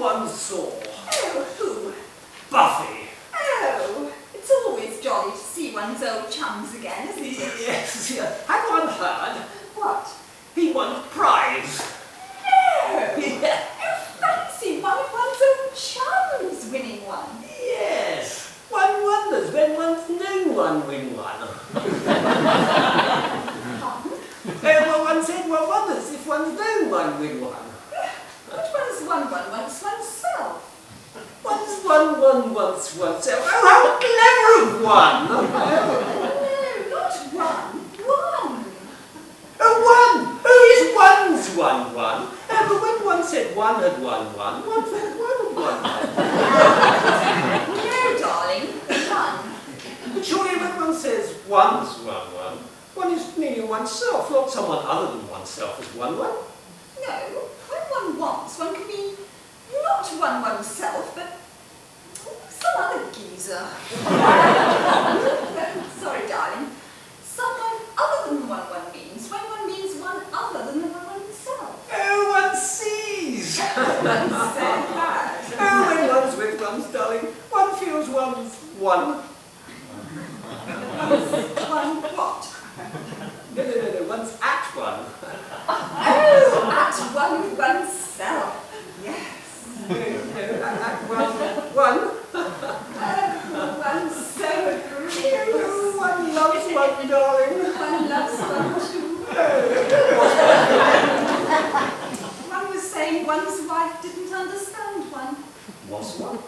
one saw. Oh, who? Buffy. Oh, it's always jolly to see one's old chums again, isn't it? Yes, have one heard? What? He won a prize. No! Yeah. Oh, fancy one of one's old chums winning one. Yes. One wonders when one's known one win one. Well, one said one wonders if one's known one win one. But one's won one once oneself. One's won one once oneself. Oh, how clever of one! No, not one. One. Oh, one! Oh, yes, one's won one. But when one said one had won one, one thought one had won one. No, darling, one. But surely when one says one's won one, one is meaning oneself, not someone other than oneself has won one. No, when one wants, one can be not one oneself, but some other geezer. Sorry, darling. Someone other than the one means, when one means one other than the one oneself. Oh, one sees! One said that. Oh, when one's with one's darling, one feels one's one. One what? No, one's at one. Oh, at one with oneself. Yes. No, at one. Oh, one's so agreeable. Oh, one loves one, darling. One loves one too. One was saying one's wife didn't understand one. Was one?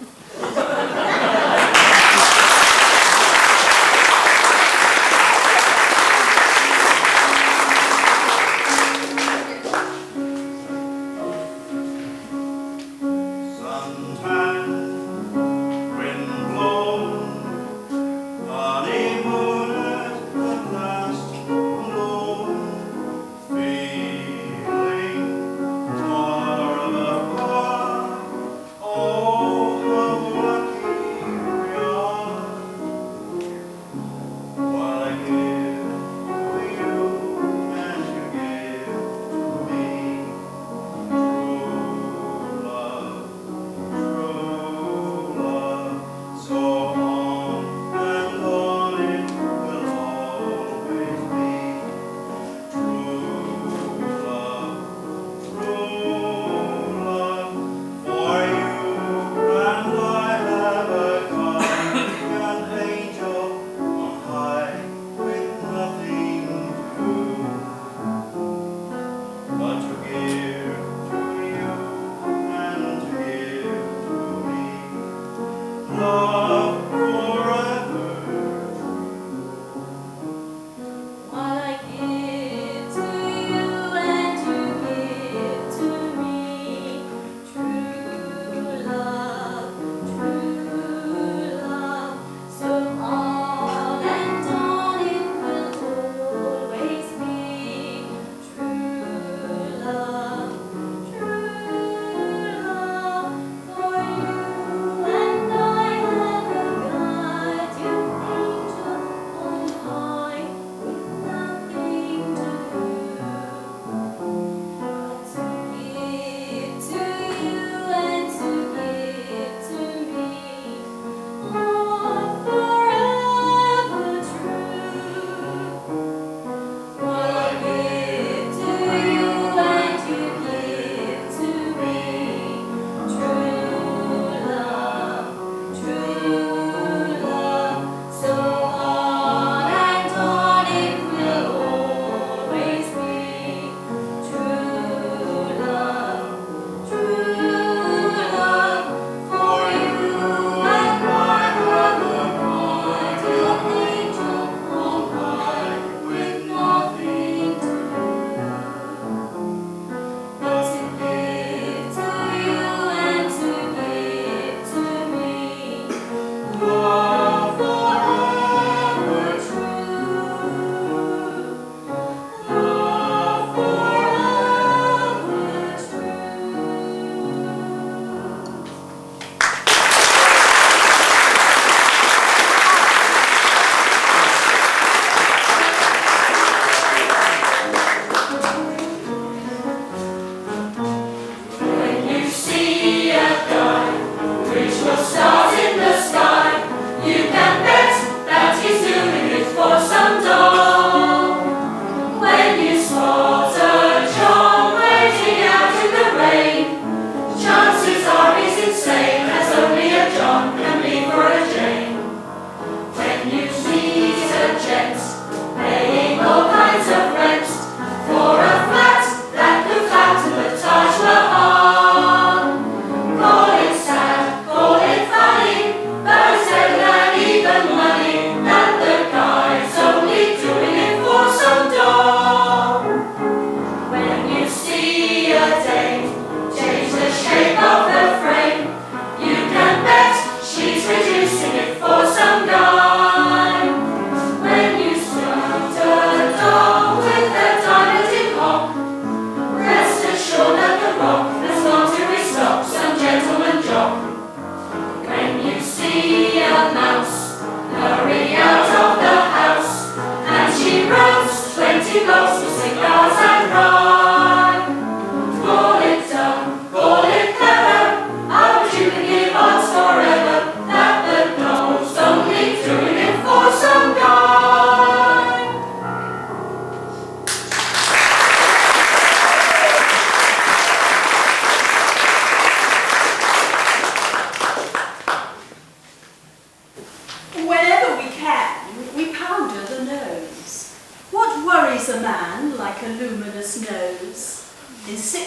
Oh,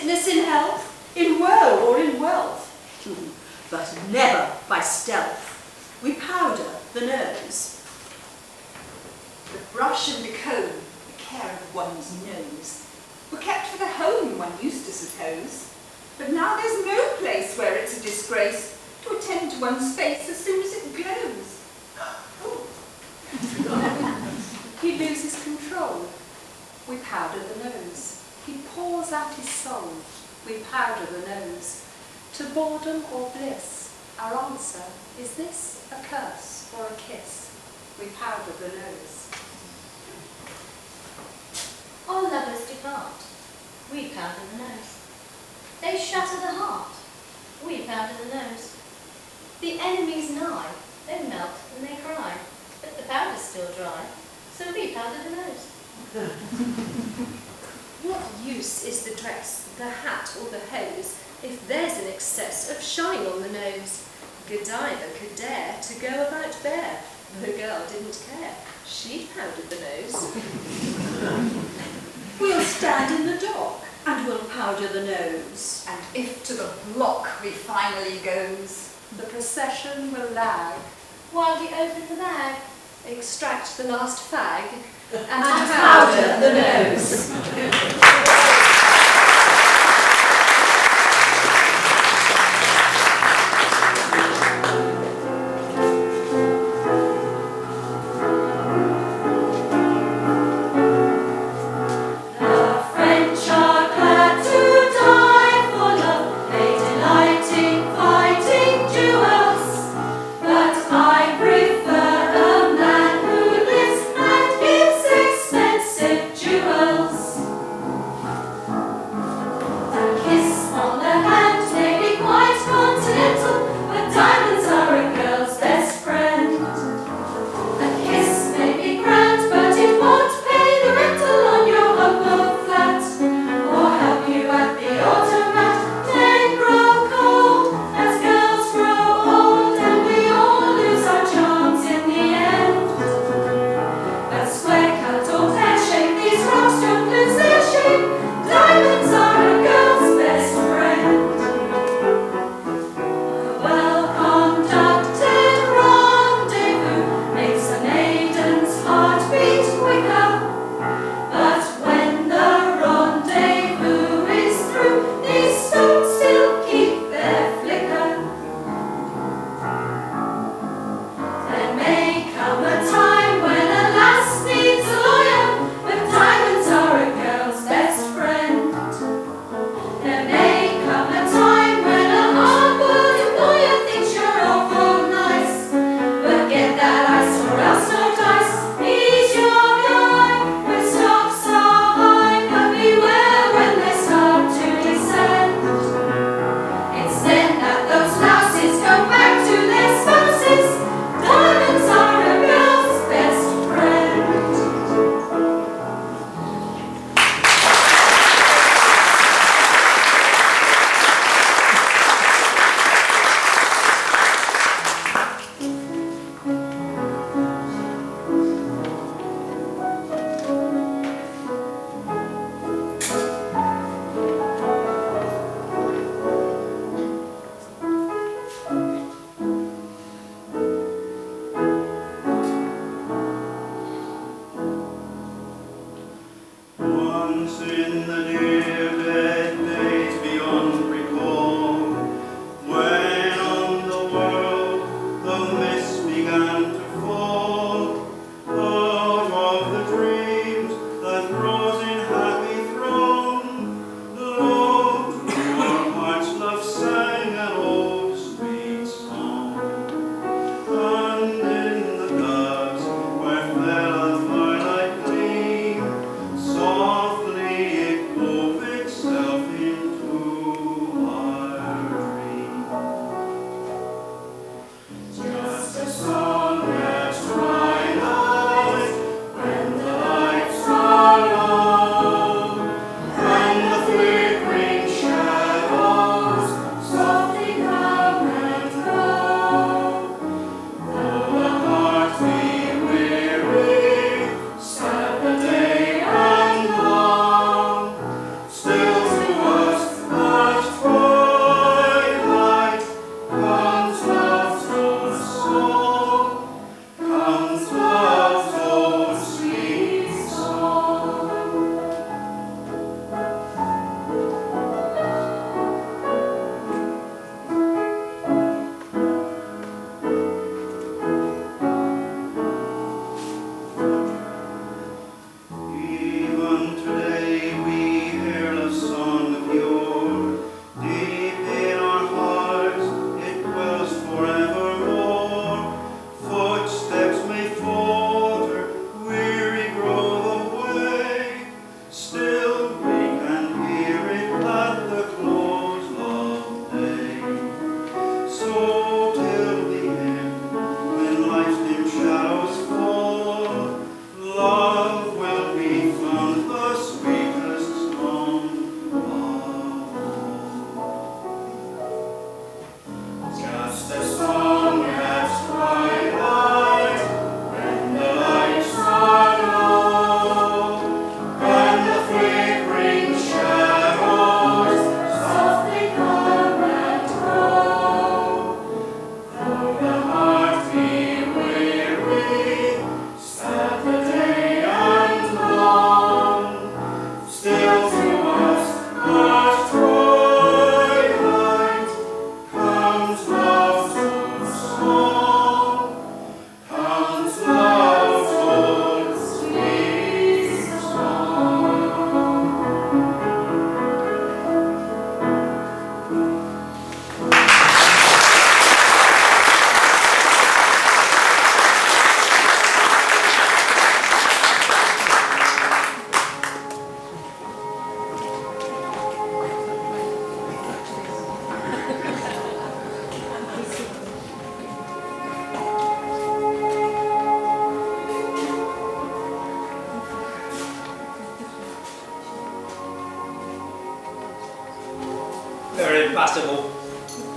sickness, in health, in woe or in wealth, but never by stealth. We powder the nose. The brush and the comb, the care of one's nose, were kept for the home, one used to suppose. But now there's no place where it's a disgrace to attend to one's face as soon as it glows. He loses control. We powder the nose. He pours out his soul. We powder the nose. To boredom or bliss, our answer is this a curse or a kiss? We powder the nose. All lovers depart. We powder the nose. They shatter the heart. We powder the nose. The enemy's nigh. They melt and they cry. But the powder's still dry. So we powder the nose. What use is the dress, the hat or the hose if there's an excess of shine on the nose? Godiva could dare to go about bare. The girl didn't care. She powdered the nose. We'll stand in the dock and we'll powder the nose. And if to the block we finally goes, The procession will lag, While you open the bag, extract the last fag, and powder the nose.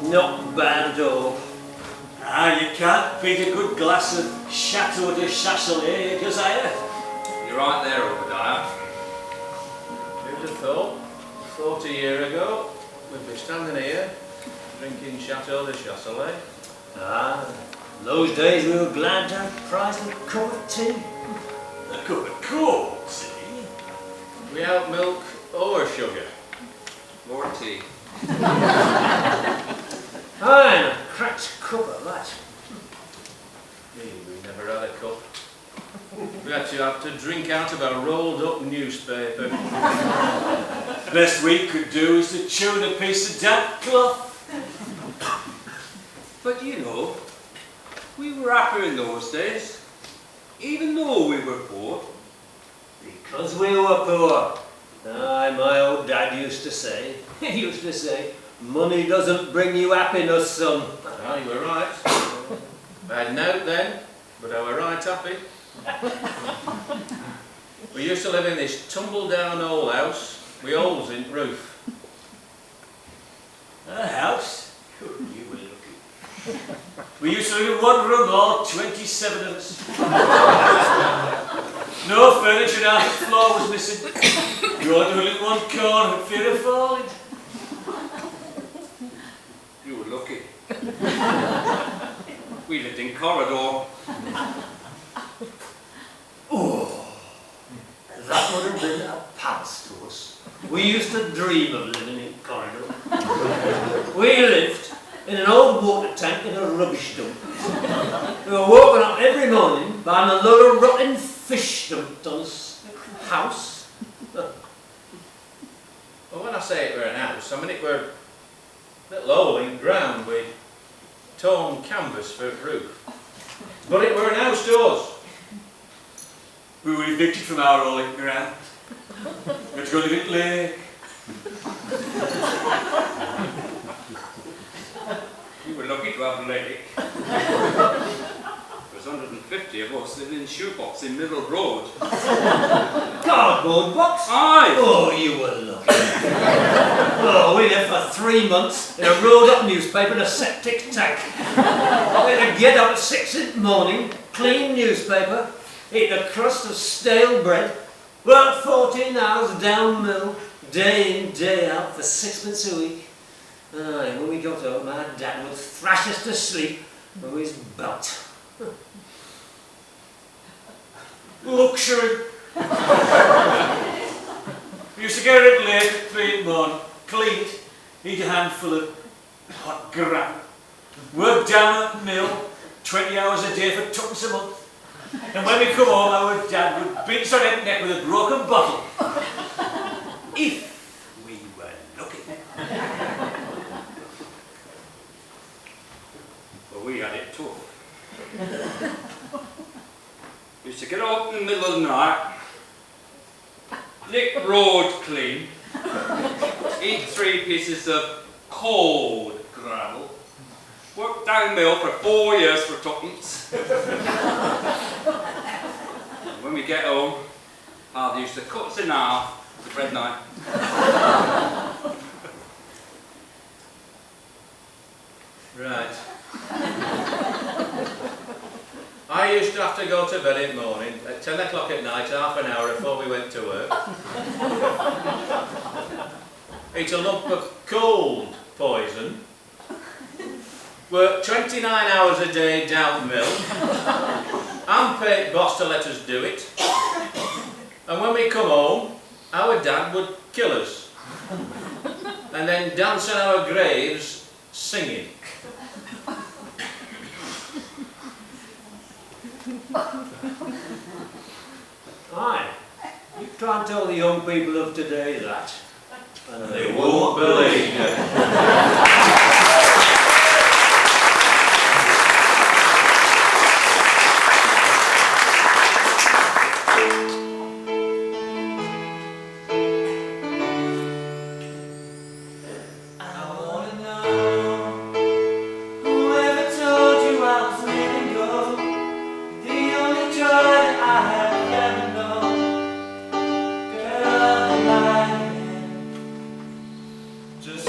Not bad at all. Ah, you can't beat a good glass of Chateau de Chasselet, Josiah. You're right there, Obadiah. Who'd have thought, 40 years ago, we'd be standing here, drinking Chateau de Chasselet. Ah, in those days we were glad to have prized a cup of tea. A cup of cold tea. Without milk or sugar. More tea. Aye, and a cracked cup of that. We never had a cup. We had to have to drink out of a rolled up newspaper. Best we could do is to chew a piece of damp cloth. But you know, we were happier in those days, even though we were poor. Because we were poor. Aye, my old dad used to say, money doesn't bring you happiness, son. Ah, you were right. I had nought then, but I were right happy. We used to live in this tumble-down old house with holes in the roof. A house? You were lucky. We used to live in one room, all 27 of us. No furniture, and half the floor was missing. You had to live in one corner for fear of falling. You were lucky. We lived in corridor. Oh, that would have been a palace to us. We used to dream of living in corridor. We lived in an old water tank in a rubbish dump. We were woken up every morning by a load of rotting fish dumped on us house. Well, when I say it were an house, I mean it were a little hole in ground with torn canvas for a roof. But it were an house to us. We were evicted from our rolling ground. We had to go live at lake. We were lucky to have a lake. There was 150 of us living in shoebox in Middle Road. Cardboard box? Aye! Oh, you were lucky. Oh, we lived for 3 months in a rolled-up newspaper in a septic tank. We had to get up at 6 in the morning, clean newspaper, eat a crust of stale bread, work 14 hours down mill, day in, day out, for 6pence a week. And when we got home, my dad would thrash us to sleep with his belt. Luxury. We used to get it late at 3 in the morning, clean it, eat a handful of hot gravel, work down at the mill, 20 hours a day for 2pence a month. And when we come home, our dad would beat us on the neck with a broken bottle. If we were lucky. But we had it tough. We used to get up in the middle of the night, lick road clean, eat 3 pieces of cold gravel, work down mill for 4 years for 2pence. And when we get home, Father used to cut us in half with bread knife. Right. I used to have to go to bed in the morning at 10 o'clock at night, half an hour before we went to work. Eat a lump of cold poison. Work 29 hours a day down the mill. And pay boss to let us do it. And when we come home, our dad would kill us. And then dance on our graves singing. Aye, you try and tell the young people of today that, and they won't believe you. Just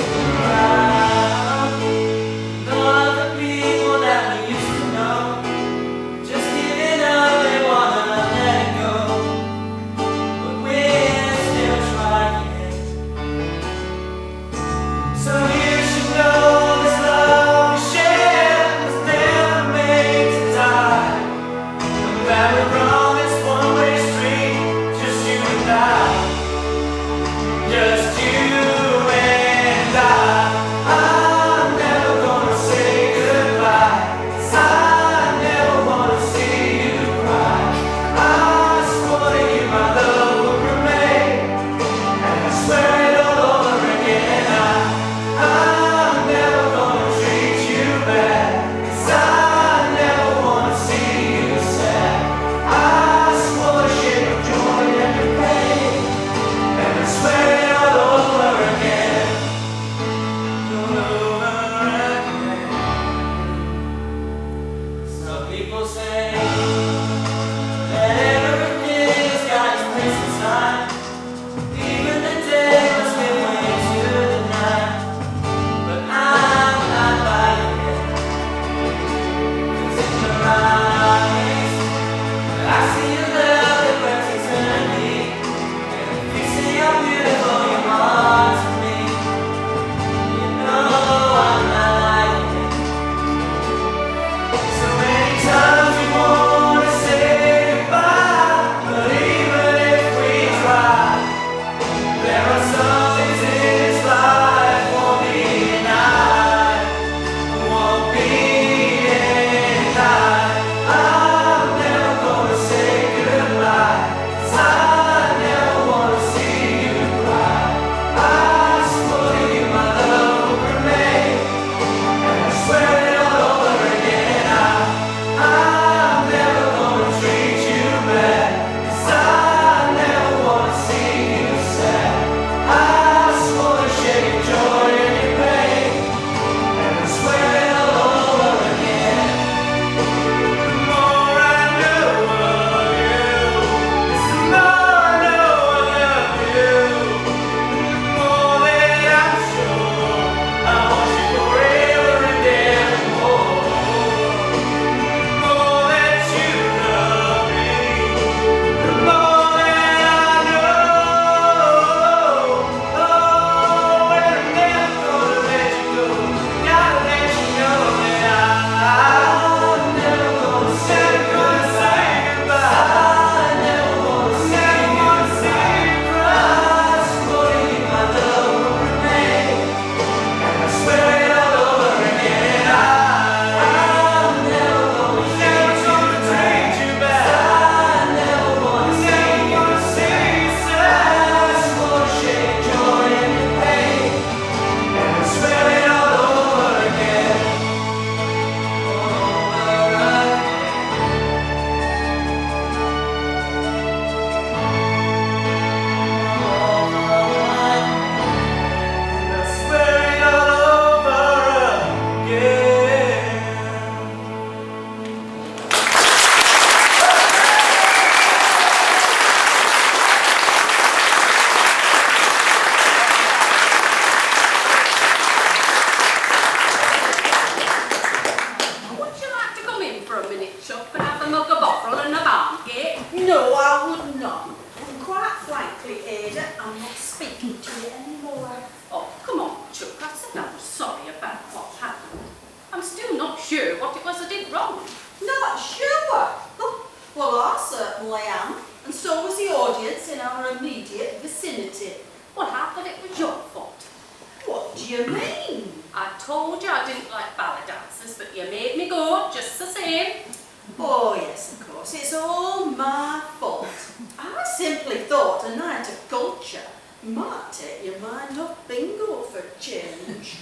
didn't like ballet dancers, but you made me go just the same. Oh yes, of course, it's all my fault. I simply thought a night of culture might take your mind off bingo for a change.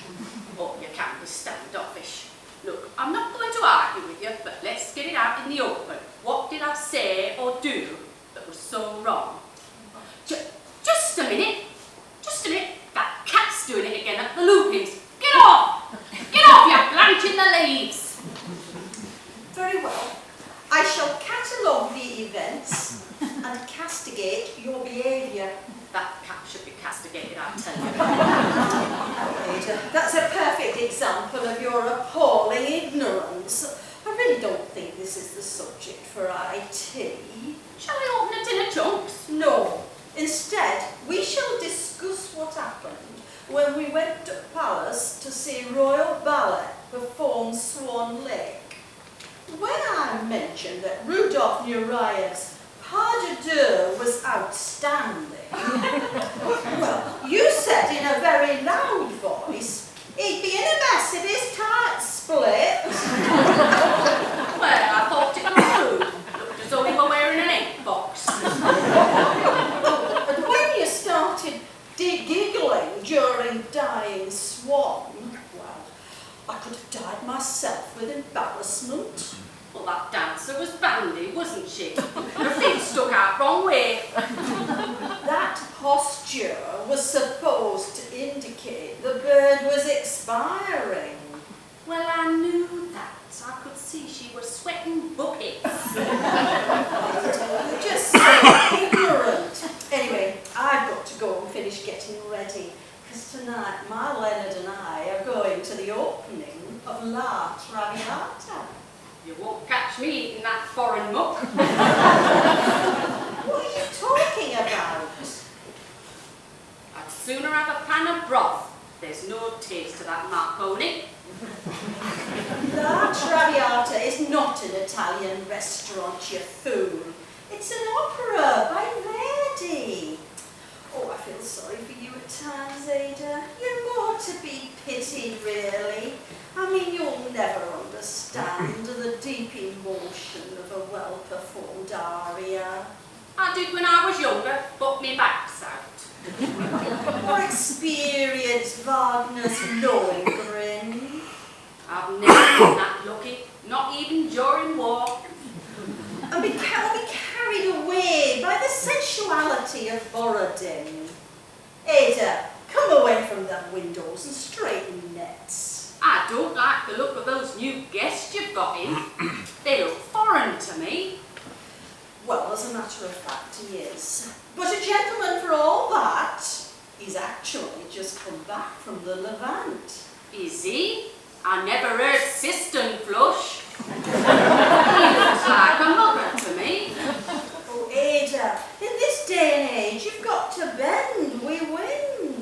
Oh, you can't be standoffish. Look, I'm not going to argue with you, but let's get it out in the open. What did I say or do that was so wrong? Just a minute. Just a minute. That cat's doing it again at the loopings. Get off! Get off, you're blanching the leaves. Very well. I shall catalogue the events and castigate your behaviour. That cat should be castigated, I tell you. Ada, that's a perfect example of your appalling ignorance. I really don't think this is the subject for IT. Shall we open a tin of chunks? No. Instead, we shall discuss what happened when we went to Palace to see Royal Ballet perform Swan Lake. When I mentioned that Rudolph Nurayev's pas de deux was outstanding, well, you said in a very loud voice, he'd be in a mess if his tights split. Well, I thought it was rude. Looked as though he were wearing an ink box. And when you started giggling during Dying Swan, well, I could have died myself with embarrassment. Well, that dancer was bandy, wasn't she? Her feet stuck out wrong way. That posture was supposed to indicate the bird was expiring. Well, I knew that. I could see she was sweating buckets. Just so ignorant. Anyway, I've got to go and finish getting ready, because tonight my Leonard and I are going to the opening of La Traviata. You won't catch me eating that foreign muck. What are you talking about? I'd sooner have a pan of broth. There's no taste to that macaroni. La Traviata is not an Italian restaurant, you fool. It's an opera by Verdi. Oh, I feel sorry for you at times, Ada. You're more to be pitied, really. I mean, you'll never understand the deep emotion of a well-performed aria. I did when I was younger, but me back's out. Or experience Wagner's Lohengrin. I've never been that lucky, not even during war. And be carried away by the sensuality of Borodin. Ada, come away from them windows and straighten nets. I don't like the look of those new guests you've got in. They look foreign to me. Well, as a matter of fact, he is. But a gentleman for all that. He's actually just come back from the Levant. Is he? I never heard cistern flush. He looks like a mother to me. Oh, Ada, in this day and age, you've got to bend with wind.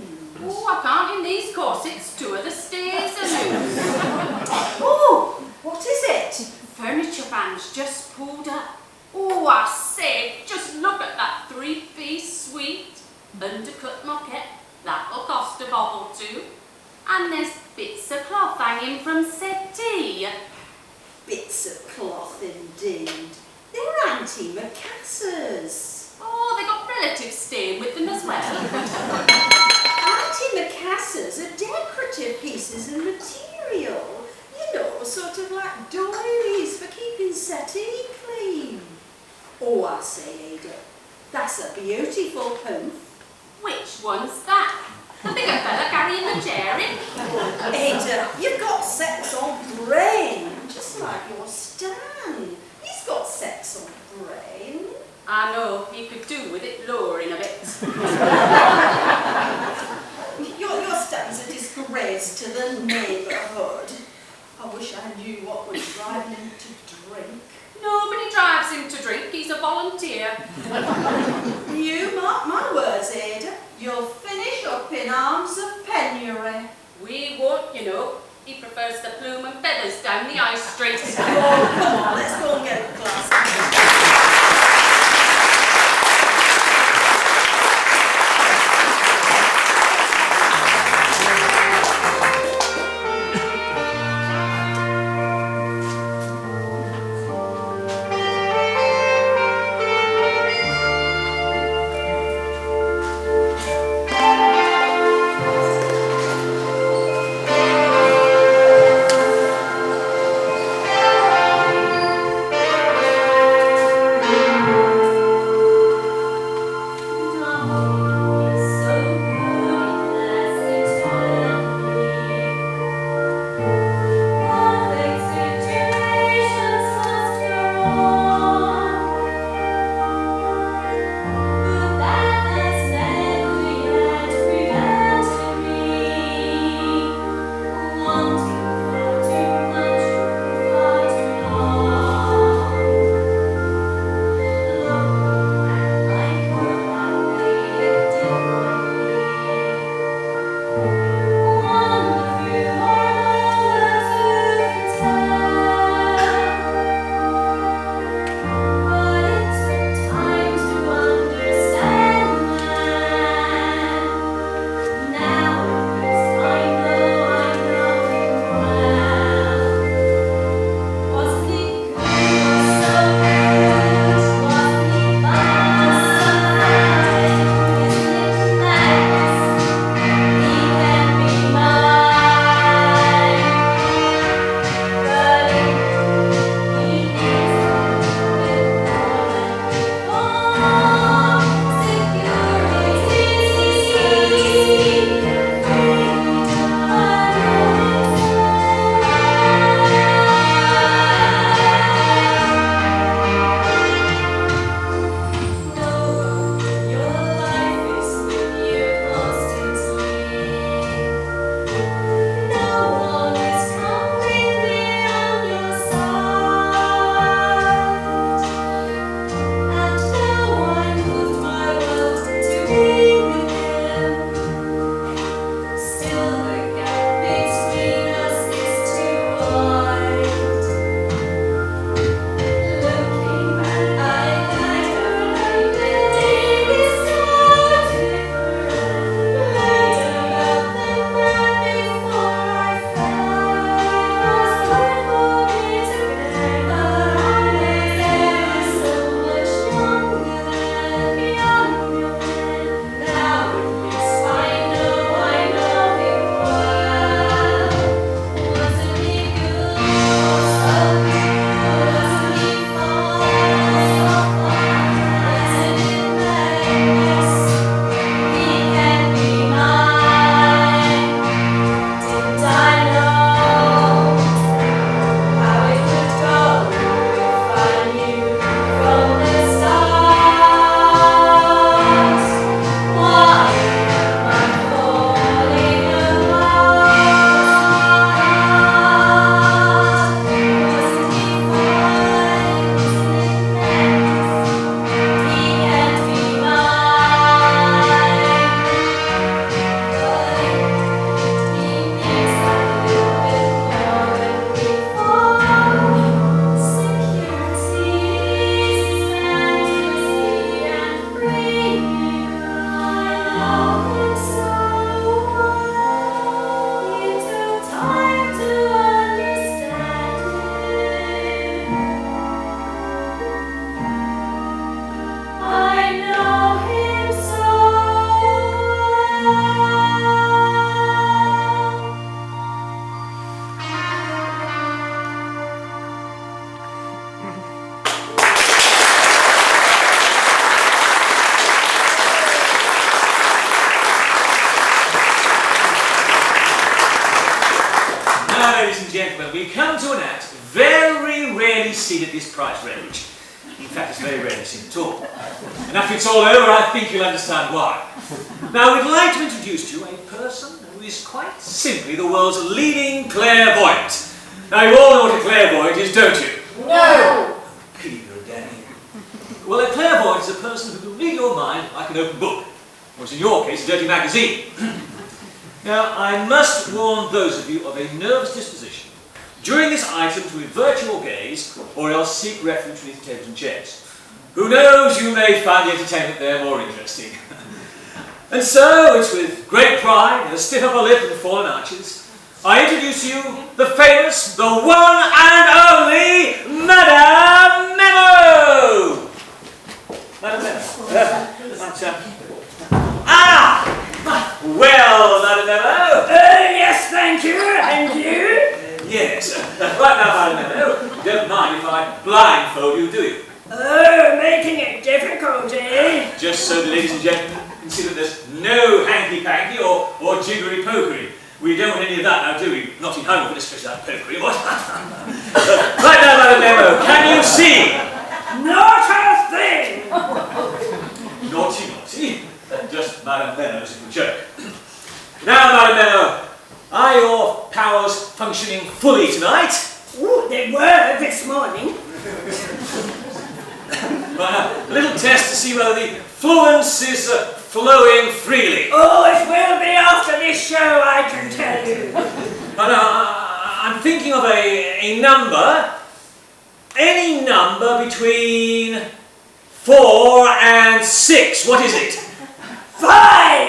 Oh, I can't in these corsets. Two of the stays are loose. Oh, what is it? Furniture van's just pulled up. Oh, I say, just look at that three-piece suite. Undercut moquette. That'll cost a bob or two. And there's bits of cloth hanging from settee. Bits of cloth, indeed. They're antimacassars. Oh, they got relatives staying with them as well. Antimacassars are decorative pieces of material. You know, sort of like doilies for keeping settee clean. Oh, I say, Ada, that's a beautiful poof. Which one's that? The bigger fella carrying the chair in? Ada, you've got sex on brain, just like your Stan. He's got sex on brain. I know, he could do with it lowering a bit. Your Stan's a disgrace to the neighbourhood. I wish I knew what would drive him to drink. Nobody drives him to drink, he's a volunteer. You mark my words, Ada. You'll finish up in arms of penury. We won't, you know. He prefers the plume and feathers down the high street. Oh, come on, let's go and get a glass. we come to an act very rarely seen at this price range. In fact, it's very rarely seen at all. And after it's all over, I think you'll understand why. Now, we'd like to introduce to you a person who is quite simply the world's leading clairvoyant. Now, you all know what a clairvoyant is, don't you? No! Peter, Danny. Well, a clairvoyant is a person who can read your mind like an open book. Or, in your case, a dirty magazine. Now, I must warn those of you of a nervous disposition during this item to avert your gaze, or else seek refuge beneath tables and chairs. Who knows, you may find the entertainment there more interesting. And so, it's with great pride and a stiff upper lip and fallen arches, I introduce to you the famous, the one and only Madame Memo! Madame Memo. Well, Madame Memo. Yes, thank you. And you? Yes. Right now, Madame Memo, you don't mind if I blindfold you, do you? Oh, making it difficult, eh? Just so the ladies and gentlemen can see that there's no hanky-panky or jiggery-pokery. We don't want any of that now, do we? Not in Hungerford, especially that pokery, what? Right now, Madame Memo, can you see? Not a thing. Naughty, naughty. Just Madame Memo's little joke. Now, Madame Memo, are your powers functioning fully tonight? Ooh, they were this morning. Right, a little test to see whether the fluence is flowing freely. Oh, it will be after this show, I can tell you. I'm thinking of a number. Any number between 4 and 6. What is it? 5!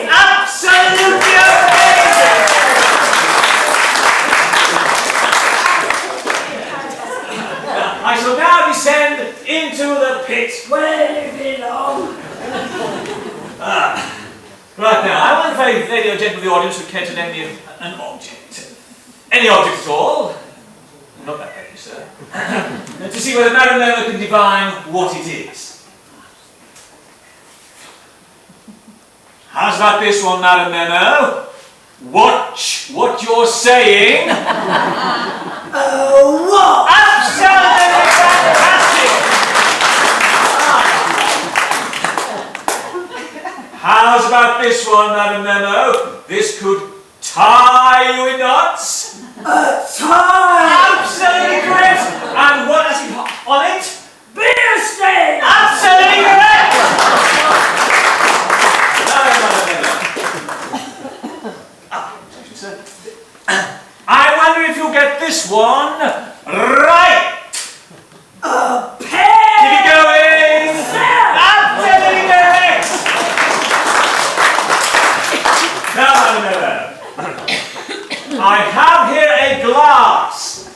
Absolutely amazing! I shall now descend into the pit. Where you belong. Right now, I wonder if a lady or gentleman of the audience would care to lend me an object. Any object at all. Not that lady, sir. To see whether Madame Memo can divine what it is. How's about this one, Madame Memo? Watch what you're saying. Oh, what? Absolutely fantastic! How's about this one, Madame Memo? This could tie you in knots. Tie! Absolutely correct! And what has it on it? Beer stain! Absolutely correct! I wonder if you'll get this one right. A pear! Keep it going. Absolutely correct. Now, I have here a glass.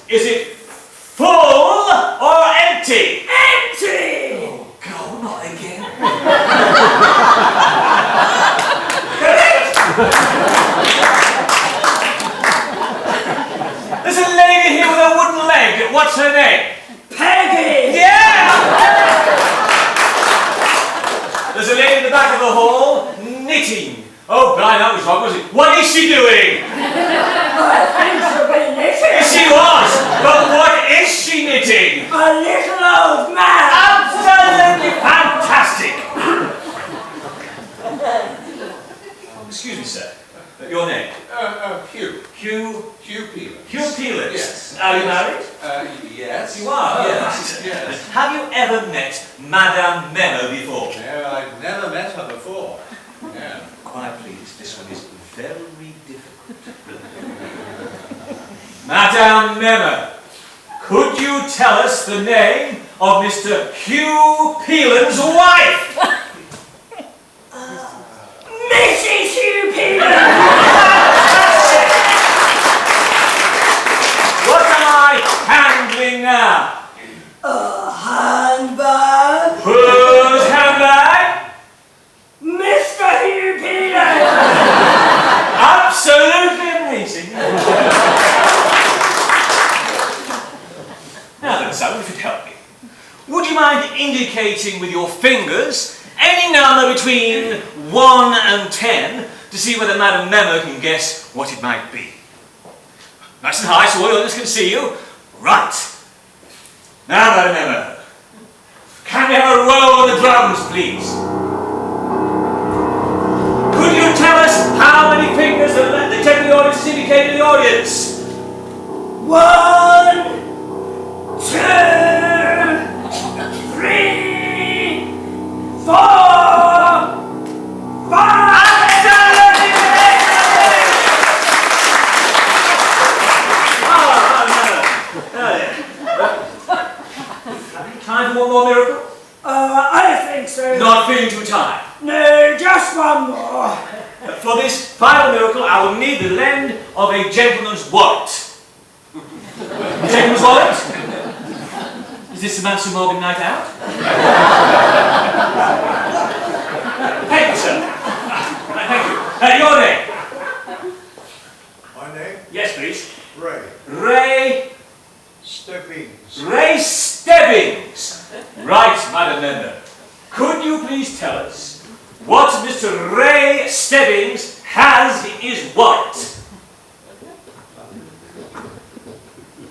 Is it full or empty? Empty! Oh, God, not again. There's a lady here with a wooden leg. What's her name? Peggy! Yeah! There's a lady in the back of the hall knitting. Oh, blind, that was wrong, was it? What is she doing? I think she'll be knitting. She was, but what is she knitting? A little old man. Absolutely fantastic! Excuse me, sir. Your name? Hugh. Hugh Peeler. Hugh Peeler. Yes. Are you married? Yes. You are? Yes. Right. Yes. Have you ever met Madame Memo before? No, I've never met her before. No. Quiet, please. This one is very difficult. Madame Memo, could you tell us the name of Mr. Hugh Peelan's wife? Mrs. Hugh Peeler! What am I handling now? A handbag? Whose handbag? Mr. Hugh Peeler! Absolutely amazing. Now then, Sam, if you'd help me. Would you mind indicating with your fingers any number between 1 and 10 to see whether Madame Memo can guess what it might be? Nice and high so all the others can see you. Right. Now, Madam Emma, can we have a roll on the drums, please? Could you tell us how many fingers the temporary audience is indicating in the audience? 1, 2, 3, 4, 5. Time for one more miracle? I think so. Not feeling too tired. No, just one more. For this final miracle, I will need the lend of a gentleman's wallet. A gentleman's wallet? Is this the Manson Morgan night out? Thank you, sir. Thank you. Your name? My name? Yes, please. Ray. Ray Stebbings. Ray Stebbings. Right, Madam Member. Could you please tell us what Mr. Ray Stebbings has in his wallet? A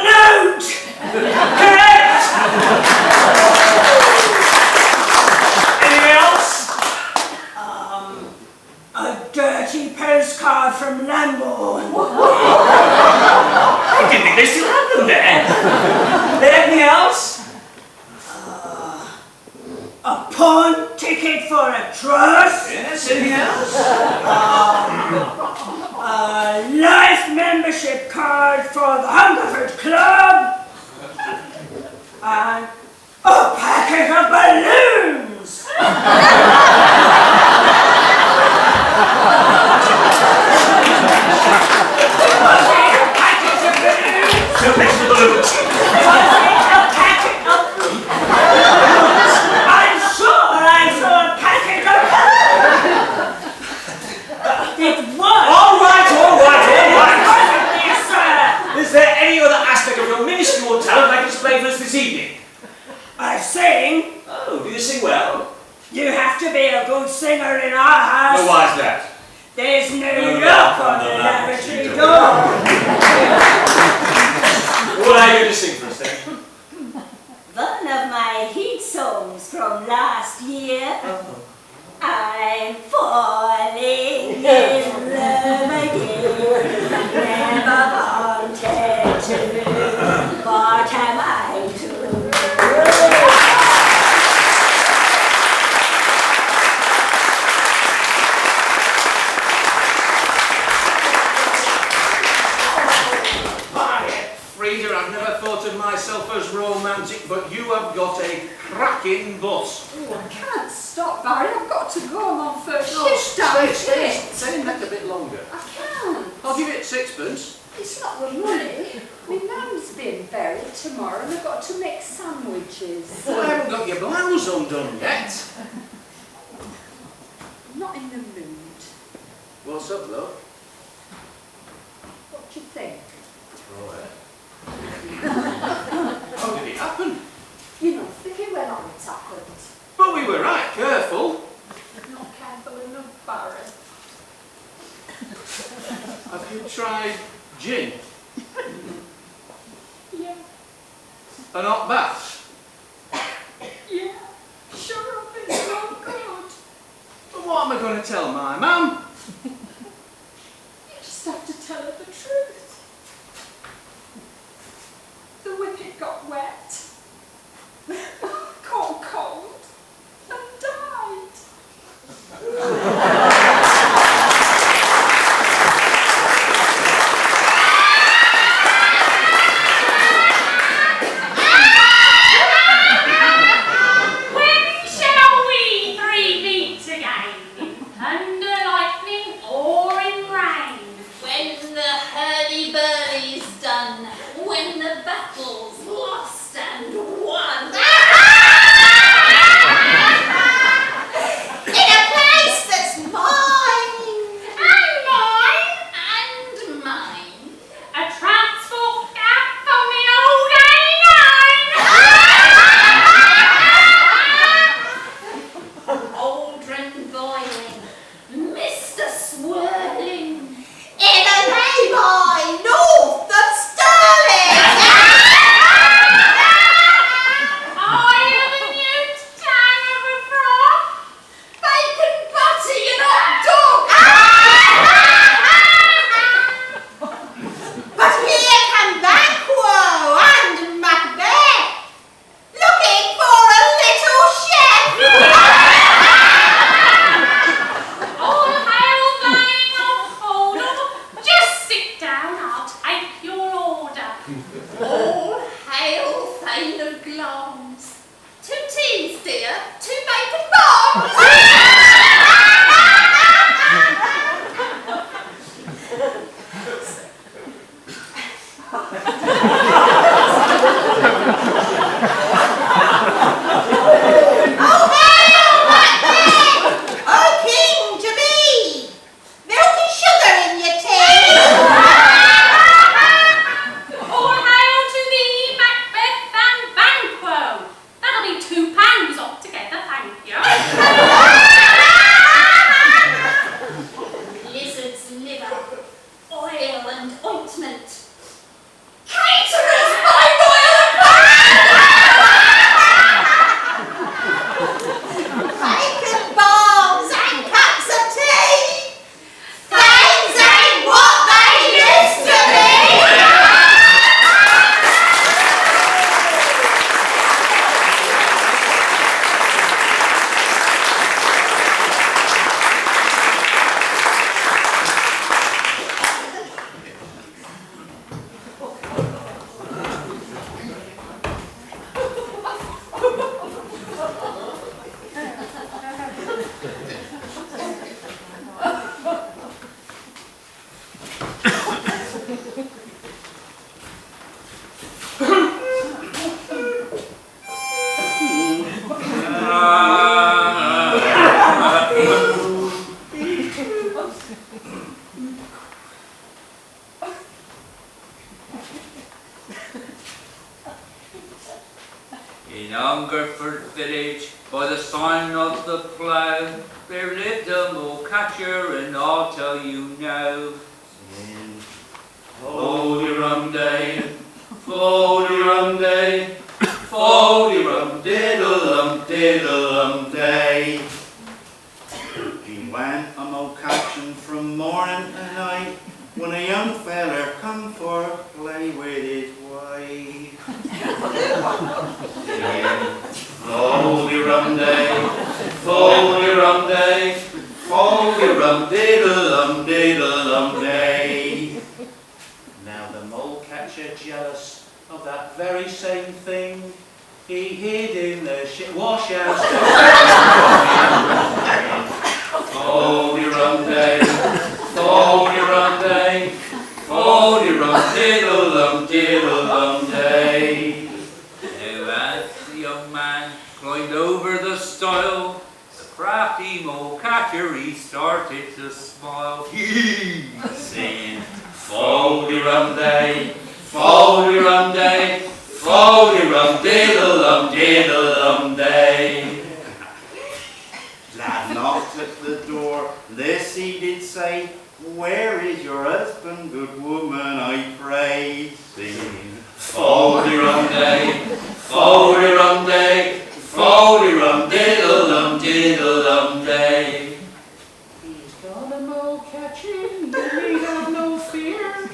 note! Correct! Anything else? A dirty postcard from Lambourne. I didn't think they still had them there. Anything else? A pawn ticket for a trust. Yes, anything else? A life membership card for the Hungerford Club. And a packet of balloons. Two packs of balloons. I'm sure I saw a packet of balloons. It was. All right. Yes, sir. Is there any other aspect of your minuscule talent like to display for us this evening? I sing. Oh, do you sing well? You have to be a good singer in our house. Well, why is that? There's no lock on the lavatory door. What are you going to sing for us then? One of my hit songs from last year. I'm falling in love again. Never wanted to. What am I to do? Frida, I've never thought of myself as romantic, but you have got a cracking bus. Oh, I can't stop, Barry. I've got to go. I'm on first No, shift down here. stay in bed a bit longer. I can't. I'll give you it sixpence. It's not the money. My nan's been buried tomorrow and I've got to make sandwiches. Well, I haven't got your blouse undone yet. I'm not in the mood. What's up, love? What do you think? Right. How did it happen? You know, thinking when on it happened. But we were right careful. Not careful enough, Barry. Have you tried gin? Yeah. A hot bath? Yeah. Sure, I've been so good. But what am I going to tell my mum? You just have to tell her the truth. The whippet got wet, caught cold, and died. When shall we three meet again? Under like All hail Thane of Glamis. 2 teas, dear, 2 bacon bombs. In Hungerford village, by the sign of the plough, there lived a mole catcher, and I'll tell you now. Foldy-rum day, foldy-rum day, foldy-rum diddle-um, diddle-um day. He went a mole catching from morning to night, when a young feller come for to play with his wife. Foldy-rum day, foldy-rum day, foldy-rum diddle-um, diddle-um day. Now the mole catcher, jealous of that very same thing, he hid in the wash-house. Foldy-rum day, foldy-rum day, foldy-rum diddle-um, diddle-um day. Now as the young man climbed over the stile, the crafty mole catcher he started to smile. Saying, foldy-rum day, foldy-rum day, foldy-rum diddle-um, diddle-um day. Lad knocked at the door, this he did say, where is your husband, good woman, I pray? Singing, Foldy-rum day, foldy-rum day, foldy-rum diddle-um, diddle-um day. He's got a mole catching, we have no fear.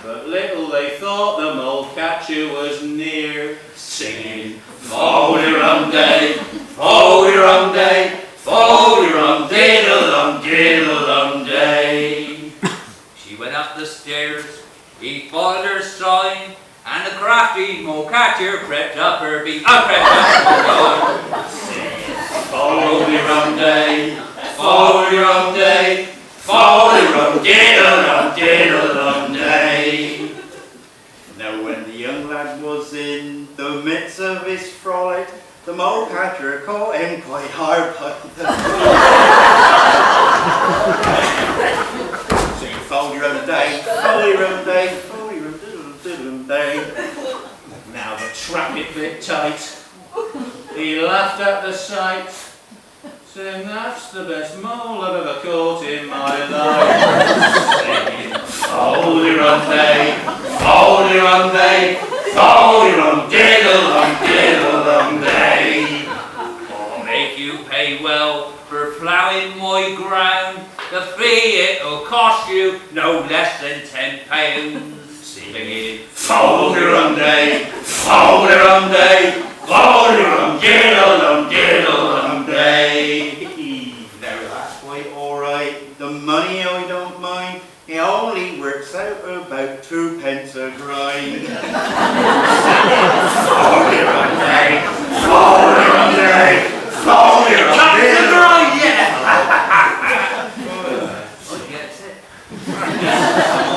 But little they thought the mole catcher was near, Singing, foldy-rum day, foldy-rum day, foldy-rum diddle-um, diddle-um day. She went up the stairs, he followed her sign, and the crafty mole catcher crept up her behind. Foldy-rum day, foldy-rum day, foldy-rum diddle-um, diddle-um day. Now when the young lad was in the midst of his frolic, the mole catcher caught him quite hard by the Sing foldy-rum day, foldy-rum day, foldy-rum diddle-diddle day. now the trap it bit tight. He laughed at the sight, saying that's the best mole I've ever caught in my life. Singing, foldy-rum day, foldy-rum day, foldy-rum diddle-um, diddle-um day. I'll make you pay well for ploughing my ground. The fee it'll cost you no less than £10. Singing, foldy-rum day, foldy-rum day, foldy-rum diddle-um, diddle-um day. Now that's quite alright, the money I don't mind, it only works out about 2 pence a grind.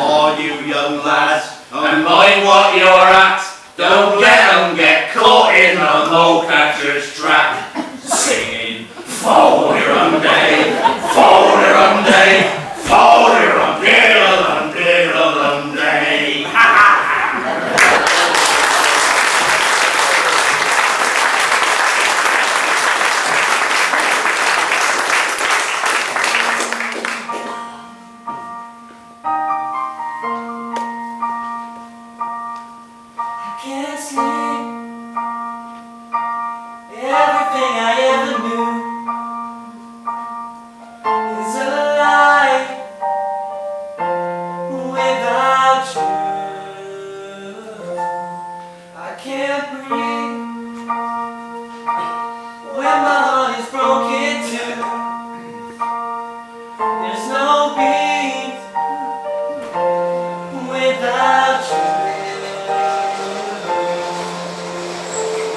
Oh, you young lads, And mind what you're at. Don't get caught in the mole catcher's trap. Singing, Fold-a-rum day, Fold-a-rum day, Fold-a-rum diddle-a-lum, diddle-a-lum day. Ha ha! Can't sleep. Everything I ever knew is a lie without you. I can't breathe when my heart is broken too. There's no beat without you.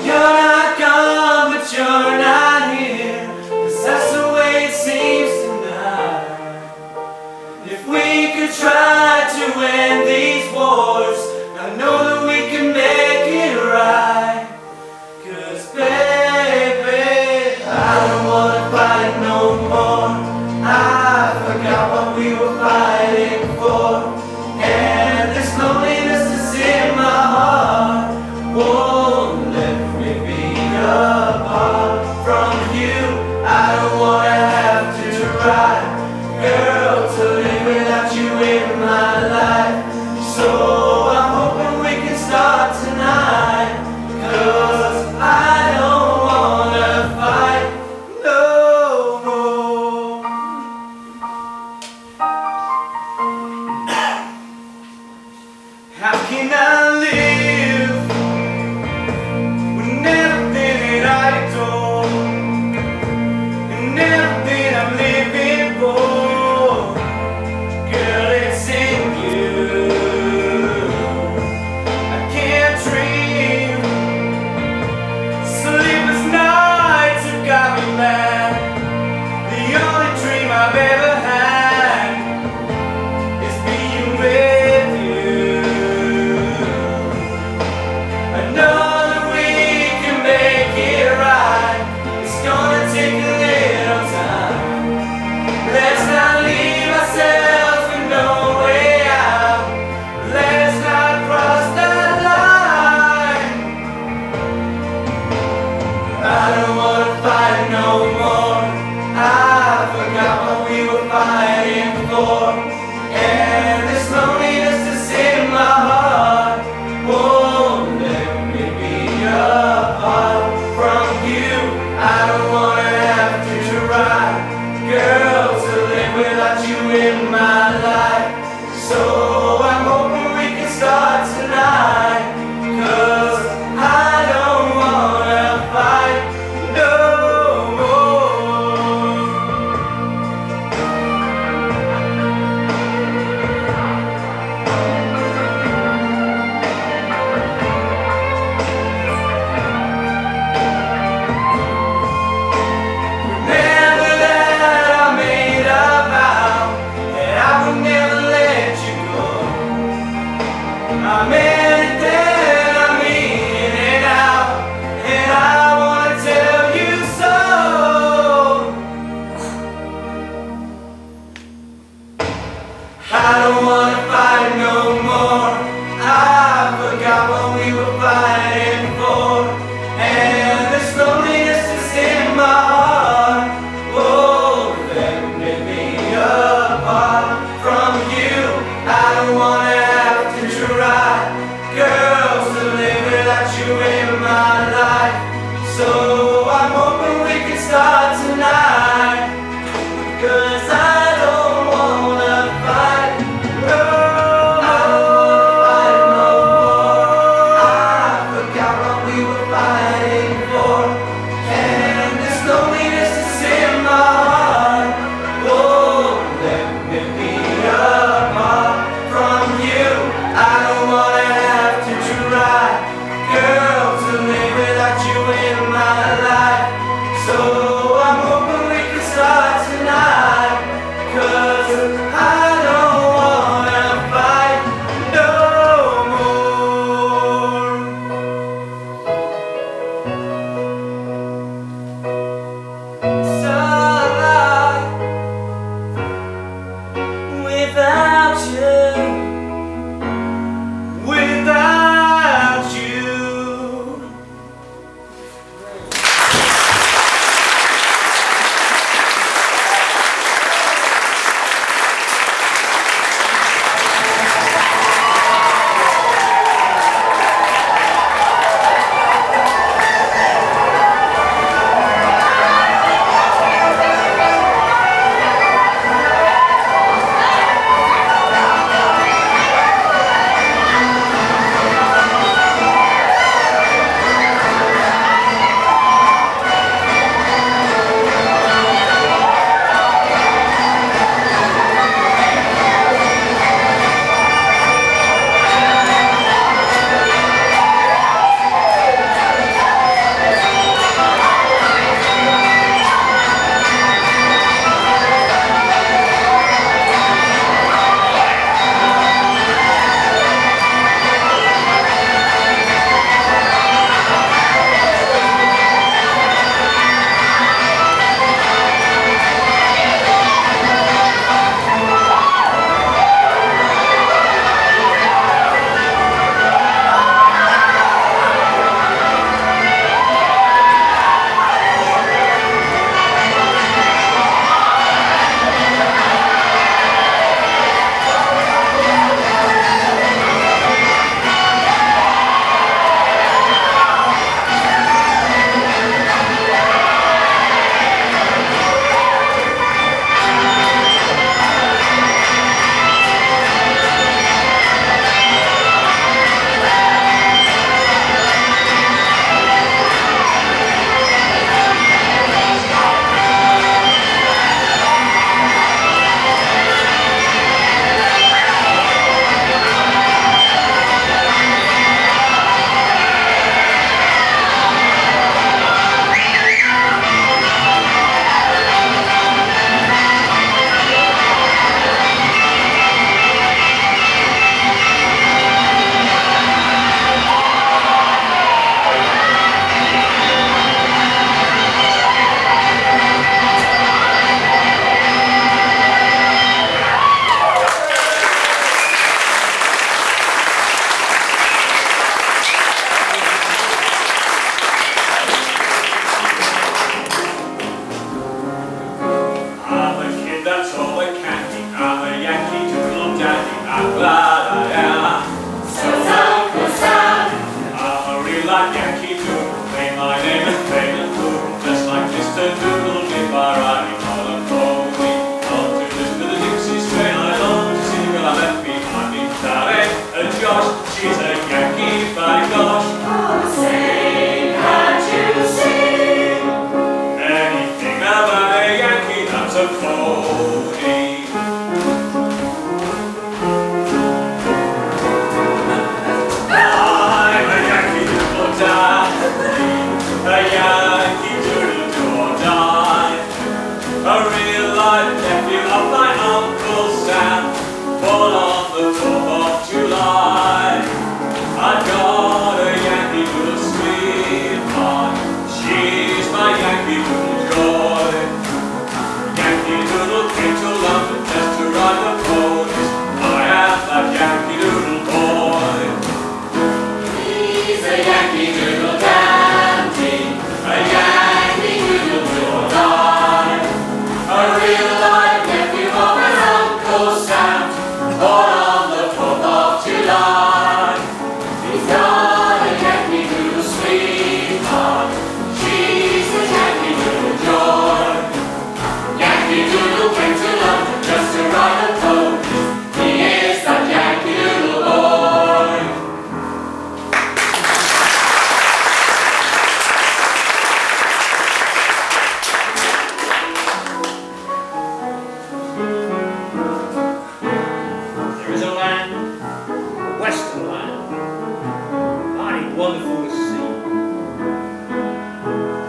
You're not gone, but you're not here, 'cause that's the way it seems tonight. If we could try to end these wars, I know that we can make it right. 'Cause baby, I don't wanna fight no more. I forgot what we were fighting for, and this loneliness is in my heart. Won't let me be apart from you. I don't wanna have to try, girl, to live without you in my life. So I'm hoping we can start tonight, 'cause I don't wanna fight no more. How can I live when everything that I adore and everything I'm living for, girl, it's in you. I can't dream. Sleepless nights have got me mad. The only dream I've ever had is being with you. I know that we can make it right. It's gonna take a little time. Let's not leave ourselves with no way out. Let's not cross that line. I don't wanna fight no more. I forgot what we were fighting for, and this loneliness is in my heart. Won't let me be apart from you. I don't wanna have to try, girl, to live without you in my life. So I'm hoping we can start tonight, 'cause I don't wanna fight no more. Remember that I made a vow that I would never let you go. I meant it then, I mean it now, and I wanna tell you so. I don't wanna fight no more. I forgot what we were fighting for, and this loneliness is in my heart. Oh, let me be apart from you. I don't wanna have to try, girl, to live without you in my life. So I'm hoping we can start tonight, 'cause I don't wanna fight no more. I forgot wonderful to see.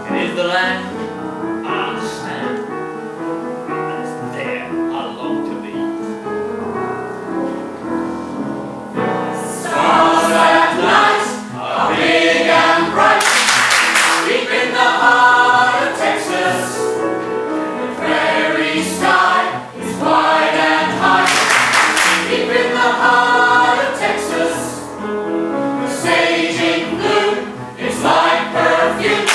It is the land I understand, and it's there I long to be. Stars at night are big and bright, deep in the heart of Texas. The prairie sky is wide and high, deep in the heart of Texas. The sage in bloom is like perfume,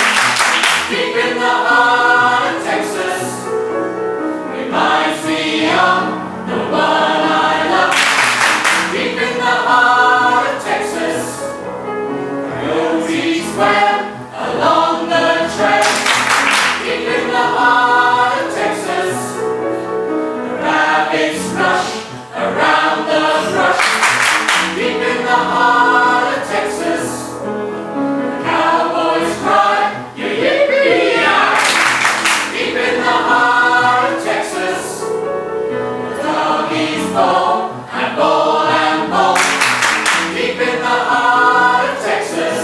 deep in the heart of Texas. Reminds me of the one I love, deep in the heart of Texas. Goes east west along the trail, deep in the heart of Texas. The rabbits rush around the brush, deep in the heart of Texas. The cowboys cry, yippee-yi-yi, deep in the heart of Texas. The doggies bawl and bawl and bawl, deep in the heart of Texas.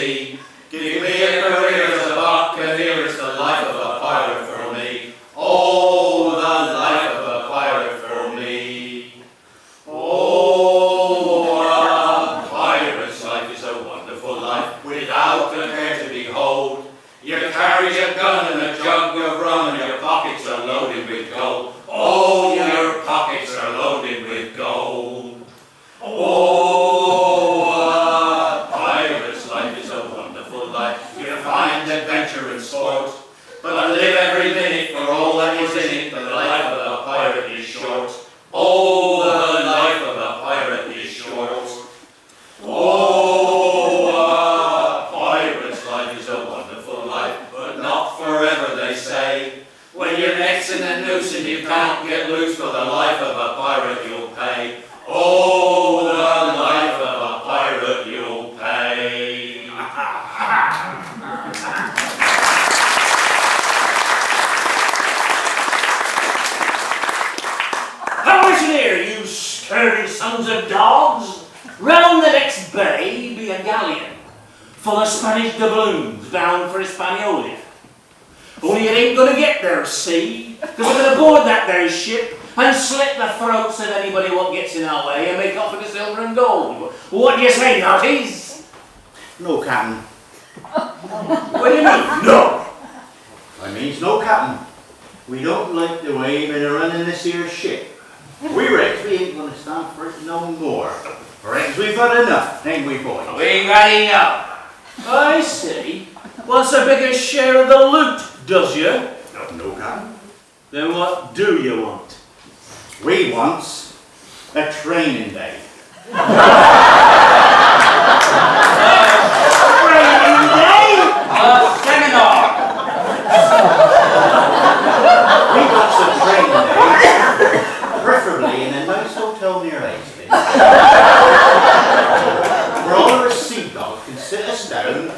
sea. Give me a career as a buccaneer, it's the life of a pirate for me. Oh, the life of a pirate for me. Oh, a pirate's life is a wonderful life, without a care to behold. You carry a gun and a jug of rum, and your pockets are loaded with gold. Oh, your pockets are loaded with gold. Oh, a pirate's life is a wonderful life. You find adventure and sport, but I live every minute for all that is in it. The life of a pirate is short. Oh, the life of a pirate is short. Oh, a pirate's life is a wonderful life, but not forever, they say. When you're mixing and noosing, you can't get loose, for the life of a pirate you'll pay. Oh, the life of a pirate you'll pay. How is it here, you scurvy sons of dogs? Round the next bay be a galleon, full of Spanish doubloons bound for Hispaniola. Only it ain't gonna get there, see? Because we're gonna board that there ship and slit the throats of anybody what gets in our way and make off with the silver and gold. What do you say, Notties? No, Captain. What do you mean, no? I means no, Captain. We don't like the way you've been running this here ship. We reckon we ain't gonna stand for it no more. Reckons we've had enough, ain't we, boys? We got enough. I see. Wants a bigger share of the loot, does you? No, Captain. Then what do you want? We wants a training day. Training day? A seminar. We wants a training day, preferably in a nice hotel near Hastings, where all our seagulls can sit us down,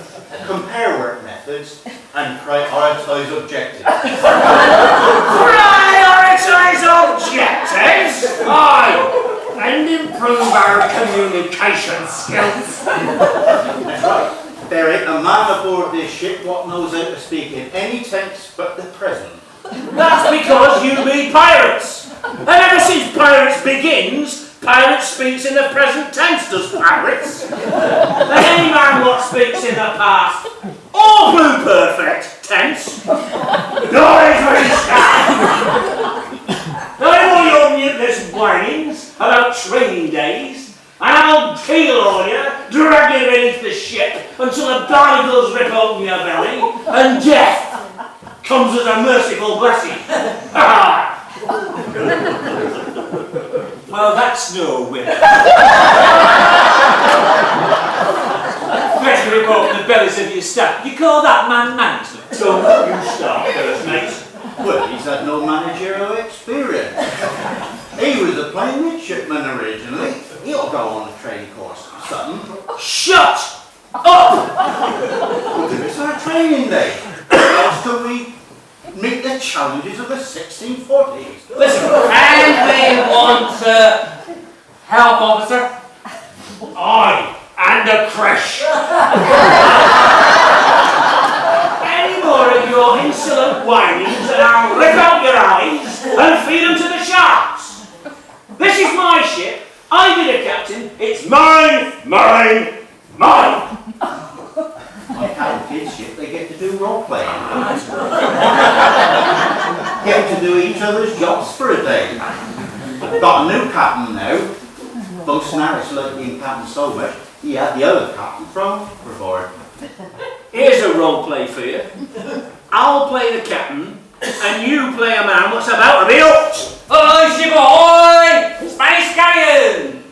compare work methods, and prioritise objectives. Prioritise objectives? Aye, and improve our communication skills. That's right. There ain't a man aboard this ship what knows how to speak in any tense but the present. That's because you be pirates. And ever since pirates begins, pirates speaks in the present tense, does pirates? And any man what speaks in the past, or blue perfect tense, noise when he stands. I want your mutinous whinings about training days, and I'll keel on you, drag you beneath the ship until the barnacles rip open your belly, and death comes as a merciful blessing. Well, that's no win. Let's rip open the bellies of your staff. You call that man management? Don't you start first, mate. Well, he's had no managerial experience. He was a plain midshipman originally. He'll go on a training course or something. Shut up! Well, it's our training day. Else can we meet the challenges of the 1640s? Listen, And we want a health officer. I and a creche. Any more of your insolent whinings and I'll rip out your eyes and feed them to the sharks. This is my ship. I be the captain. It's mine, mine, mine. On our kids' ship, they get to do role playing. Get to do each other's jobs for a day. I've got a new captain now. Both Harris like being captain so much, he had the other captain from Hungerford. Here's a role play for you. I'll play the captain, and you play a man what's about to be hooked. Ahoy, ship ahoy! Spanish galleon!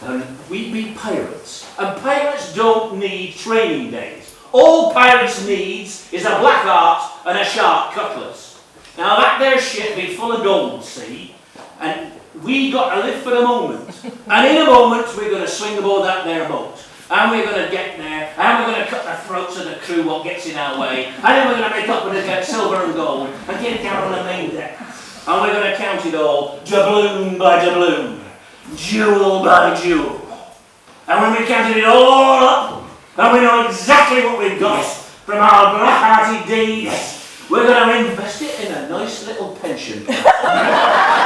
And we be pirates, and pirates don't need training days. All pirates needs is a black art and a sharp cutlass. Now that there ship be full of gold, see, and we got to live for the moment. And in a moment we're going to swing aboard that there boat. And we're going to get there, and we're going to cut the throats of the crew what gets in our way, and then we're going to make up with it silver and gold, and get it down on the main deck. And we're going to count it all, doubloon by doubloon, jewel by jewel. And when we counted it all up, And we know exactly what we've got from our black-hearted deeds. We're going to invest it in a nice little pension plan.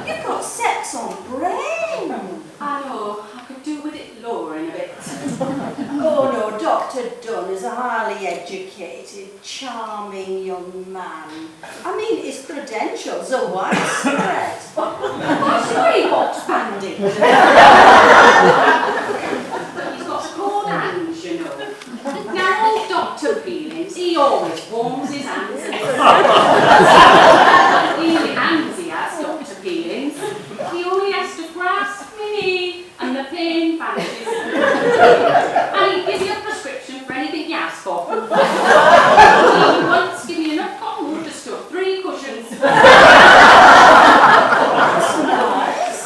You've got sex on brain. I know, I could do with it lowering Dr. Dunn is a highly educated, charming young man. I mean, his credentials are widespread. Sorry, what's bandy? He's got cold hands, you know. Now, old Dr. Peelings, he always warms his hands and healing hands he has, Dr. Peelings. He only has to grasp my knee and the pain vanishes. And he gives you a prescription for anything you ask for. He once gave me enough cotton wool to store 3 cushions. That's nice.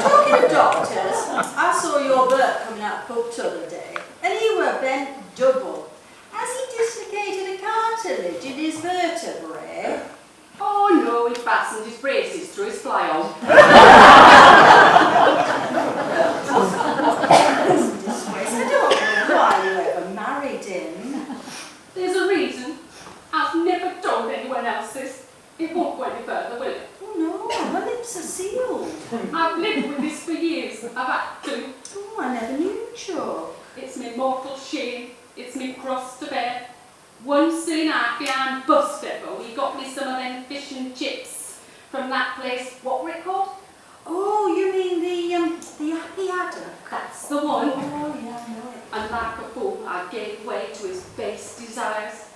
Talking of doctors, I saw your Bert coming out of pub t'other day, and he were bent double. Has he dislocated a cartilage in his vertebrae? Oh no, he fastened his braces through his fly-on. I don't know why you ever married him. There's a reason. I've never told anyone else this. It won't go any further, will it? Oh no, my lips are sealed. I've lived with this for years. I've had to. Oh, I never knew, Chuck. It's my mortal shame. It's my cross to bear. One silly night behind bus depot, he got me some of them fish and chips from that place. What were it called? Oh, you mean the Happy Adder? That's the one. Oh, yeah, I know it. And like a fool, I gave way to his base desires.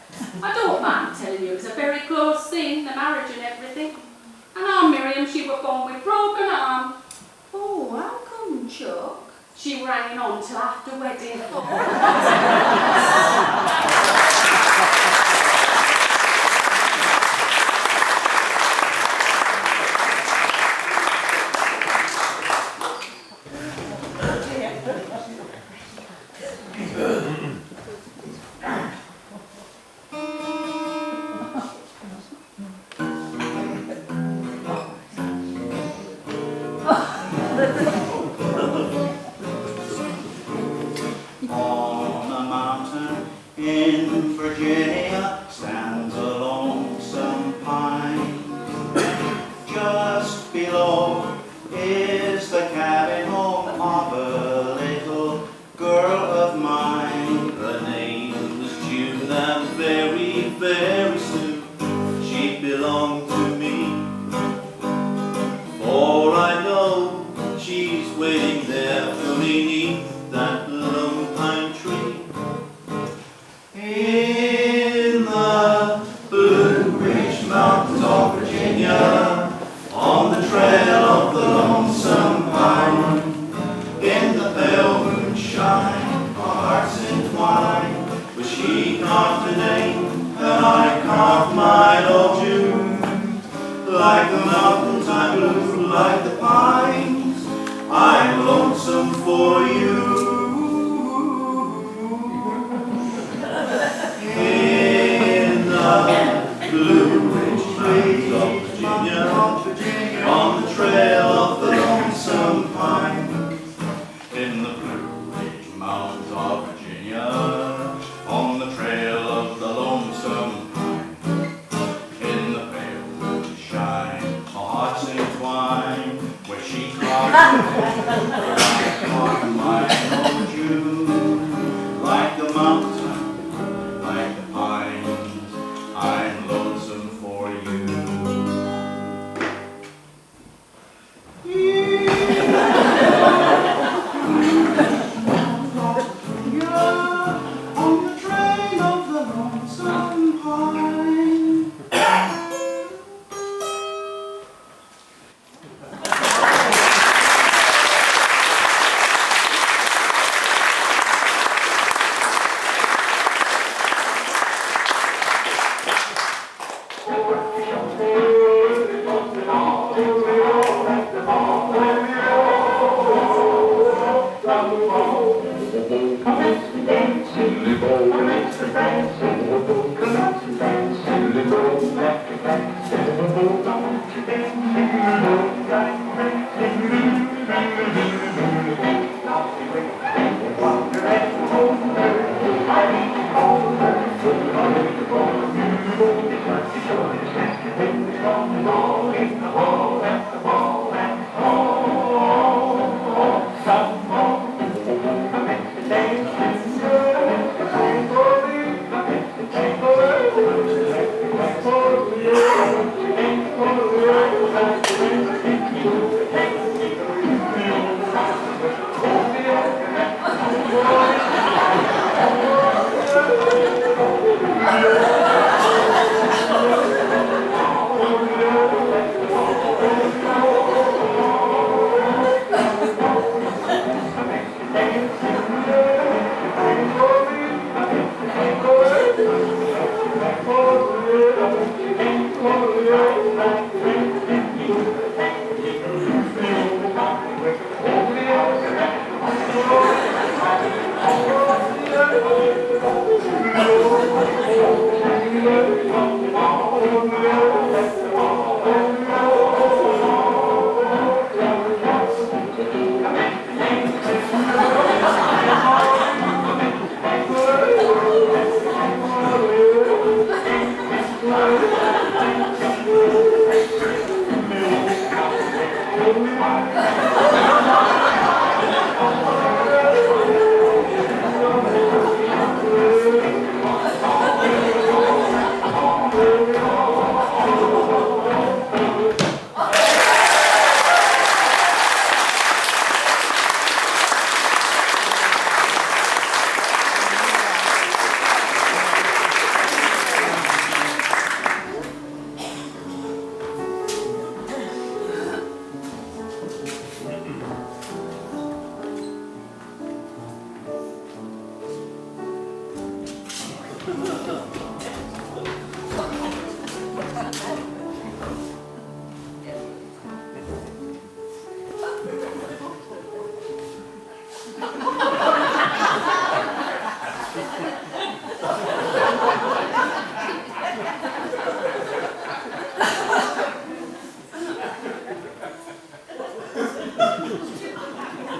I don't mind telling you, it was a very close thing, the marriage and everything. And our Miriam, she was born with broken arm. Oh, how come, Chuck? She were hanging on till after wedding. On a mountain in Virginia stands a lonesome pine. Just below is the cabin home of a little girl of mine. Her name was June, and very, very soon she belonged to me. For I know she's waiting there for me beneath that lone pine tree. In the Blue Ridge Mountains of Virginia, on the trail of the lonesome pine, in the pale moonshine, our hearts entwine. But she carved a name, and I carved mine, oh June. Like the mountains I'm blue, like the pines, I'm lonesome for you. In the Blue Ridge Mountains of Virginia, on the trail of the lonesome pine. In the Blue Ridge Mountains of Virginia, on the trail of the lonesome pine. In the pale moonshine, our hearts entwine, where she carved my own June. Like the mountain, like the pines, I'm lonesome for you. On the trail of the lonesome pine.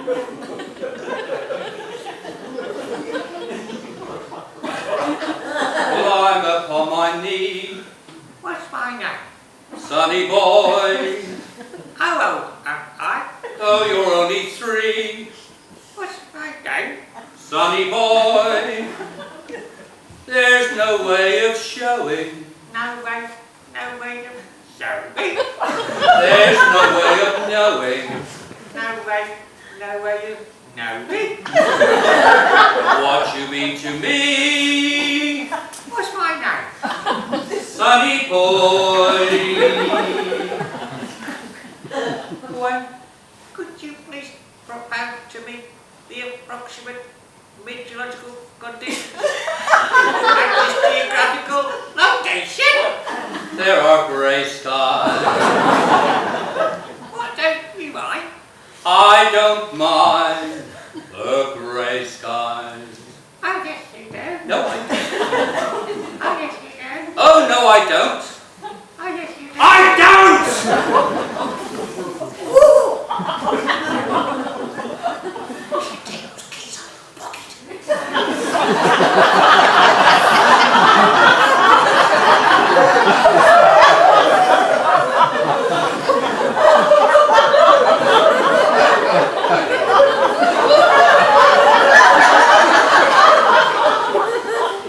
Well, I'm upon my knee. What's my name? Sonny boy. How old am I? Oh, you're only 3. What's my name? Sonny boy. There's no way of showing. No way of showing. There's no way of knowing. No way of knowing. What you mean to me. What's my name? Sonny boy. One, could you please propound to me the approximate meteorological conditions at this geographical location? There are grey skies. What don't you mind? I don't mind the grey skies. Oh, yes, you do. No, I don't. Oh, yes, you do. Oh, no, I don't. Oh, yes, you do. I don't!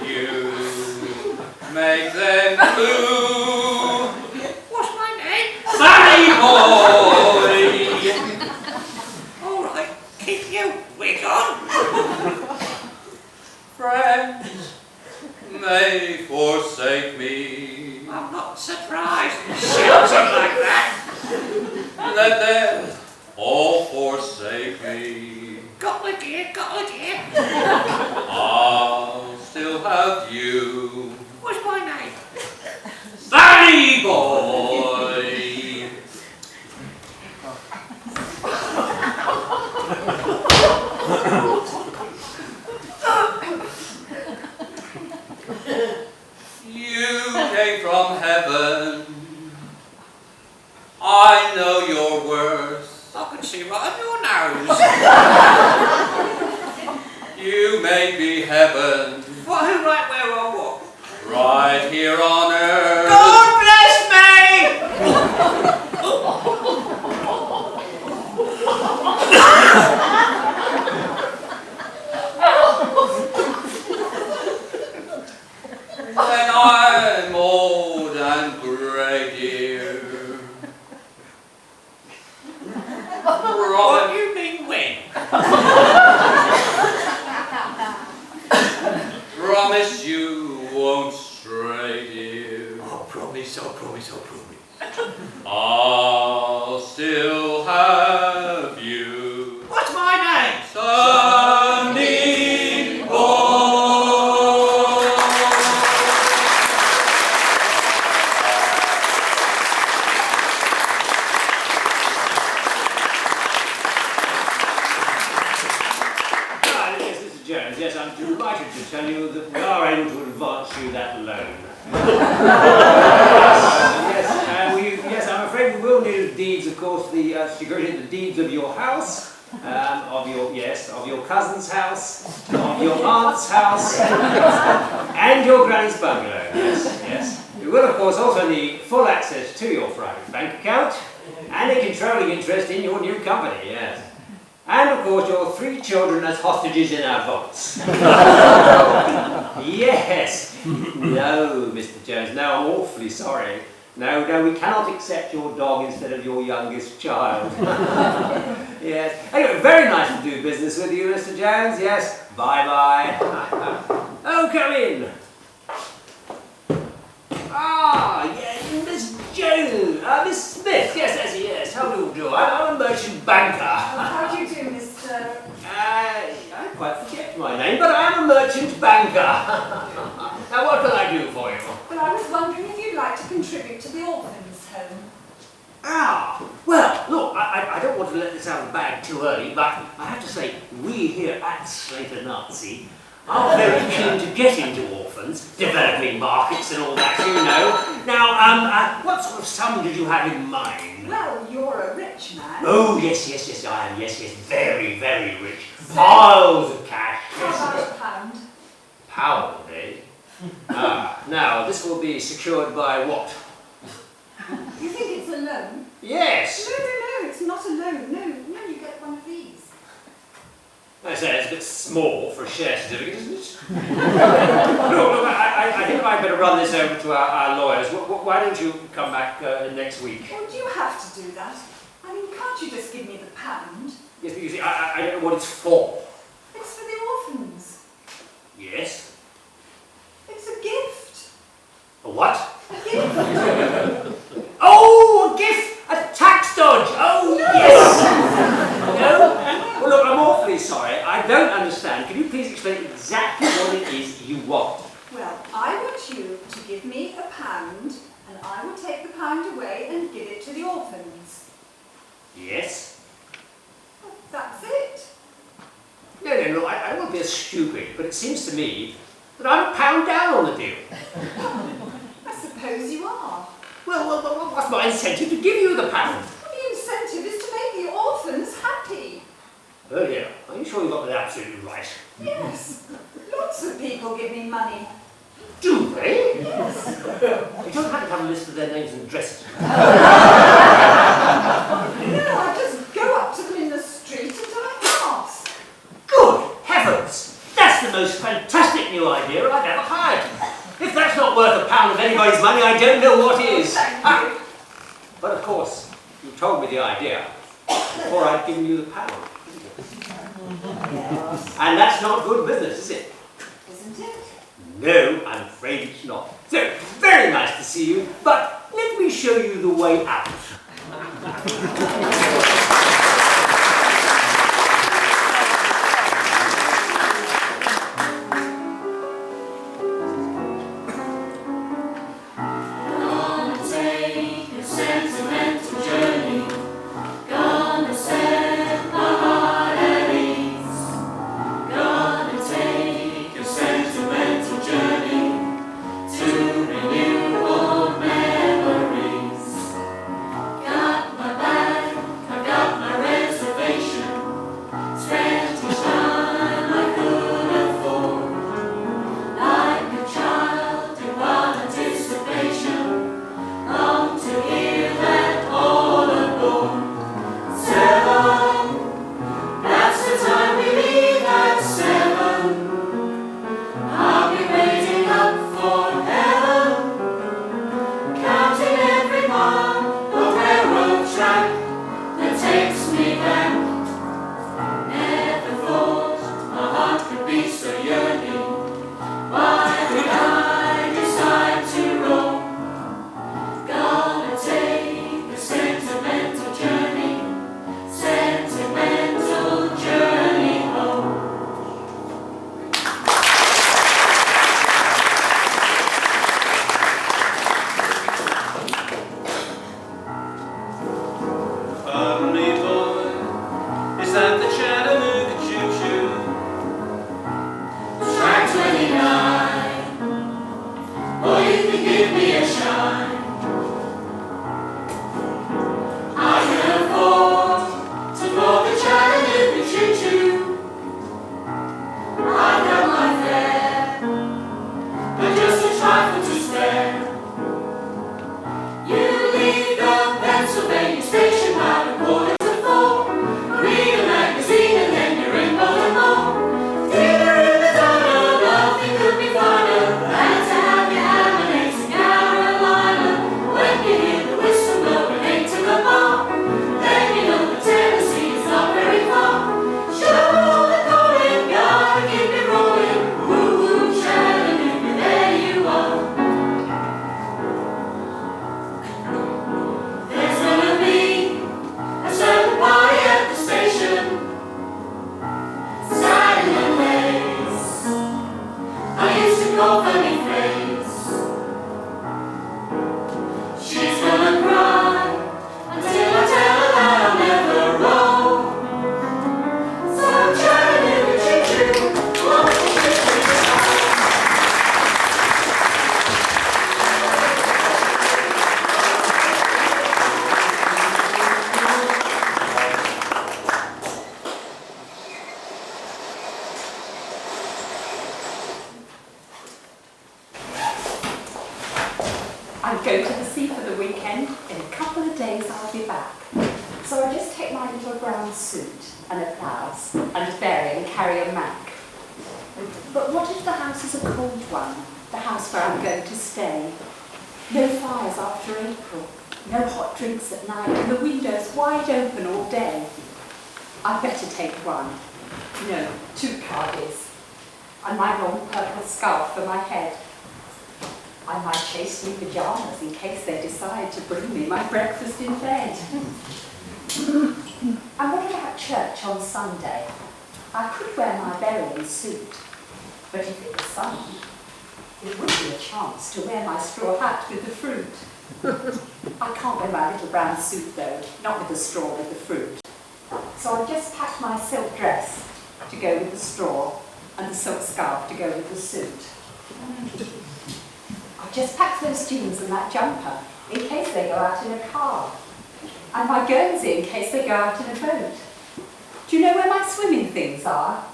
You make them blue. What's my name? Sonny boy. All right, keep your wig on. Friends may forsake me. I'm not surprised. Shouting like that. Let them all forsake me. Got the gear, got the gear. I'll still have you. What's my name? Sonny boy. You came from heaven. I know your worth. I can see right on your nose. You may be heaven What, who, right, where, or what? right here on earth. God bless me! When I'm old and grey, dear. What do you mean when? Promise you won't stray, dear. Oh, promise, oh, promise, oh, promise. I'll still have you. What's my name? Sonny boy. Yes, Mr. Jones, yes, I'm delighted to tell you that we are able to advance you that loan. Yes, I'm afraid we will need deeds, of course, the security, the deeds of your house, of your cousin's house, of your aunt's house, and your granny's bungalow. Yes. We will, of course, also need full access to your private bank account and a controlling interest in your new company. Yes. And of course your 3 children as hostages in our vaults. Yes. No, Mr. Jones, no, I'm awfully sorry. No, we cannot accept your dog instead of your youngest child. Yes. Anyway, very nice to do business with you, Mr. Jones. Yes. Bye-bye. Oh, come in. Ah, yes, Miss Jones. Miss Smith. Yes. How do you do? I'm a merchant banker. How do you do, Mr. I quite forget my name, but I'm a merchant banker. Now, what can I do for you? Well, I was wondering if you'd like to contribute to the orphans' home. Well, look, I don't want to let this out of the bag too early, but I have to say, we here at Slater Nazi are very keen to get into orphans, developing markets and all that, you know. Now, what sort of sum did you have in mind? Well, you're a rich rich man. Oh, yes, I am. Yes, very, very rich. Piles of cash. How about a pound? Pound, eh? Now, this will be secured by what? You think it's a loan? Yes. No, it's not a loan. No, you get one of these. I say, it's a bit small for a share certificate, isn't it? Look, I think I'd better run this over to our lawyers. Why don't you come back next week? Oh, do you have to do that? I mean, can't you just give me the pound? Yes, but you see, I don't know what it's for. It's for the orphans. Yes? It's a gift. A what? A gift. Oh, a gift! A tax dodge! Oh, yes! No? Well, look, I'm awfully sorry. I don't understand. Can you please explain exactly what it is you want? Well, I want you to give me a pound, and I will take the pound away and give it to the orphans. Yes? Well, that's it. No, look, I don't want to be stupid, but it seems to me that I'm a pound down on the deal. I suppose you are. Well, what's my incentive to give you the pound? Well, the incentive is to make the orphans happy. Oh dear, are you sure you got that absolutely right? Yes. Lots of people give me money. Do they? Yes. You don't have to have a list of their names and addresses. No, I just go up to them in the street and I ask. Good heavens! That's the most fantastic new idea I've ever had. If that's not worth a pound of anybody's money, I don't know what is. But of course, you told me the idea before I'd given you the pound. Yes. And that's not good business, is it? Isn't it? No, I'm afraid it's not. So, very nice to see you, but let me show you the way out. So I just take my little brown suit and a blouse and a berry and carry a Mac. But what if the house is a cold one, the house where I'm going to stay? No fires after April, no hot drinks at night, and the windows wide open all day. I'd better take one, no, 2 cardies, and my long purple scarf for my head. And my chaste new pyjamas in case they decide to bring me my breakfast in bed. And what about church on Sunday? I could wear my Berylin suit, but if it was sunny, it would be a chance to wear my straw hat with the fruit. I can't wear my little brown suit though, not with the straw with the fruit. So I just packed my silk dress to go with the straw and the silk scarf to go with the suit. I just packed those jeans and that jumper in case they go out in a car. And my Guernsey in case they go out in a boat. Do you know where my swimming things are?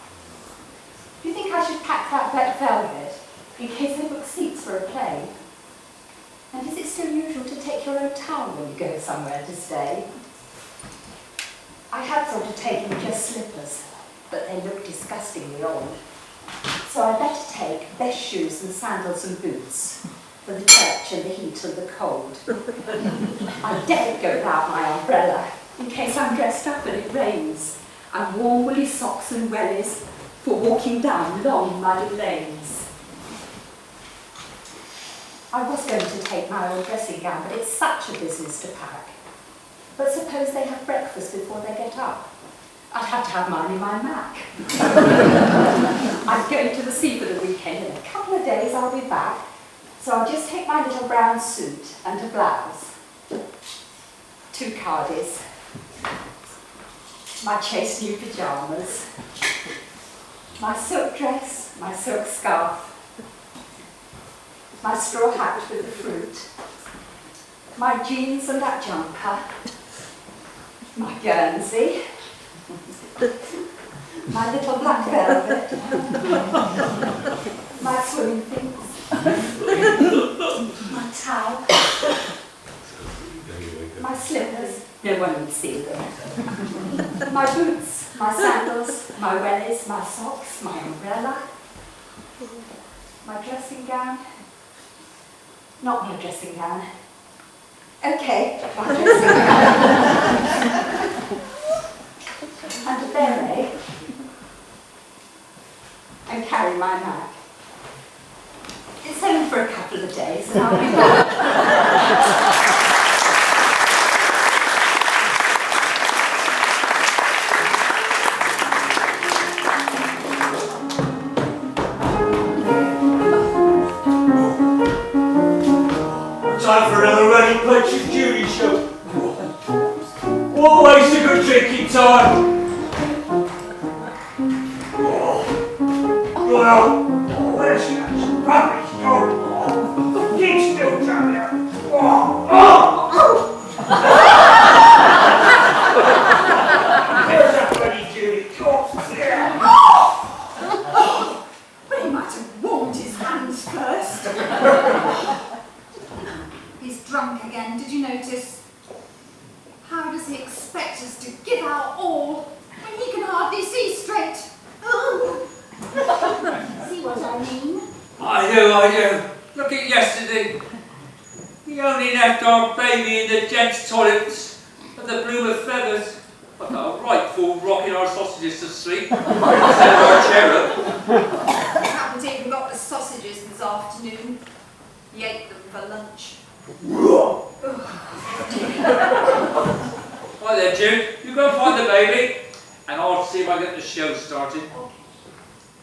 Do you think I should pack that black velvet in case they book seats for a play? And is it still usual to take your own towel when you go somewhere to stay? I had thought of taking just slippers, but they look disgustingly old. So I better take best shoes and sandals and boots for the church and the heat and the cold. I daren't go without my umbrella in case I'm dressed up and it rains, and warm woolly socks and wellies for walking down long muddy lanes. I was going to take my old dressing gown, but it's such a business to pack. But suppose they have breakfast before they get up. I'd have to have mine in my Mac. I'm going to the sea for the weekend. In a couple of days I'll be back. So I'll just take my little brown suit and a blouse, 2 cardies, my chaste new pyjamas, my silk dress, my silk scarf, my straw hat with the fruit, my jeans and that jumper, my Guernsey, my little black velvet, my swimming things, my towel, my slippers, no one would see them, my boots, my sandals, my wellies, my socks, my umbrella, my dressing gown, not my dressing gown, okay, my dressing gown, and a beret, and carry my Mac. It's only for a couple of days and I'll be back. Time for another running Punch and Judy show. Always a good drinking time. Well, where's that rubbish? Keep still down there. Where's that bloody Judy? But he might have warmed his hands first. He's drunk again, did you notice? How does he expect us to give our all when he can hardly see straight? See what I mean? I do. Look at yesterday. He only left our baby in the gents' toilets at the Bloom of Feathers. I got a right fool rocking our sausages to sleep instead of our cherub. I haven't even got the sausages this afternoon. He ate them for lunch. Right then, Jude, you go and find the baby, and I'll see if I get the show started.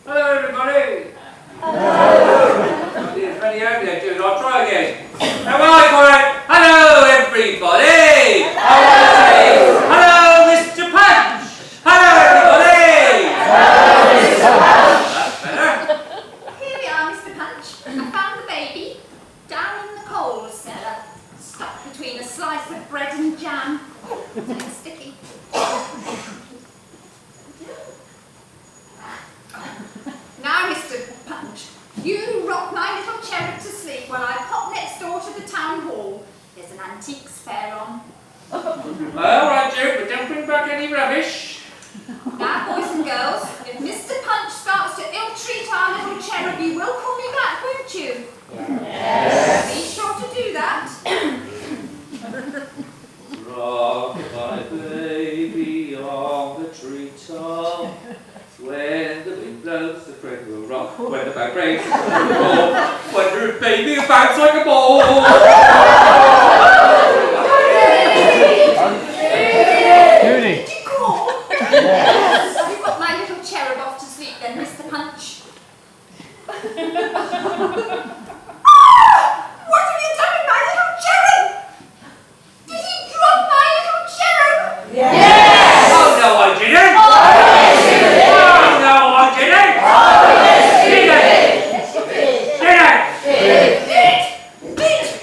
Hello, everybody. Hello. There's many out there, Jude. I'll try again. Now, I got it. Hello, everybody. I want to say hello, Mr. Punch. Hello, everybody. Hello, Mr. Punch. That's better. Here we are, Mr. Punch. I found the baby down in the coal cellar, stuck between a slice of bread and jam. It's sticky. Now, Mr. Punch, you rock my little cherub to sleep while I pop next door to the town hall. There's an antiques fair on. any rubbish. Now, boys and girls, if Mr. Punch starts to ill-treat our little cherub, you will call me back, won't you? Yes. Be sure to do that. Rock my baby on the treetop. When the wind blows, the crib will rock. When the boat breaks, the crib will roll. When your baby bounce like a ball. Judy! Did you call? Yes. You got my little cherub off to sleep then, Mr. Punch. What have you done with my little cherub? Did he drop my little cherub? Yes! Oh no, I didn't! Oh no, I didn't! Did I?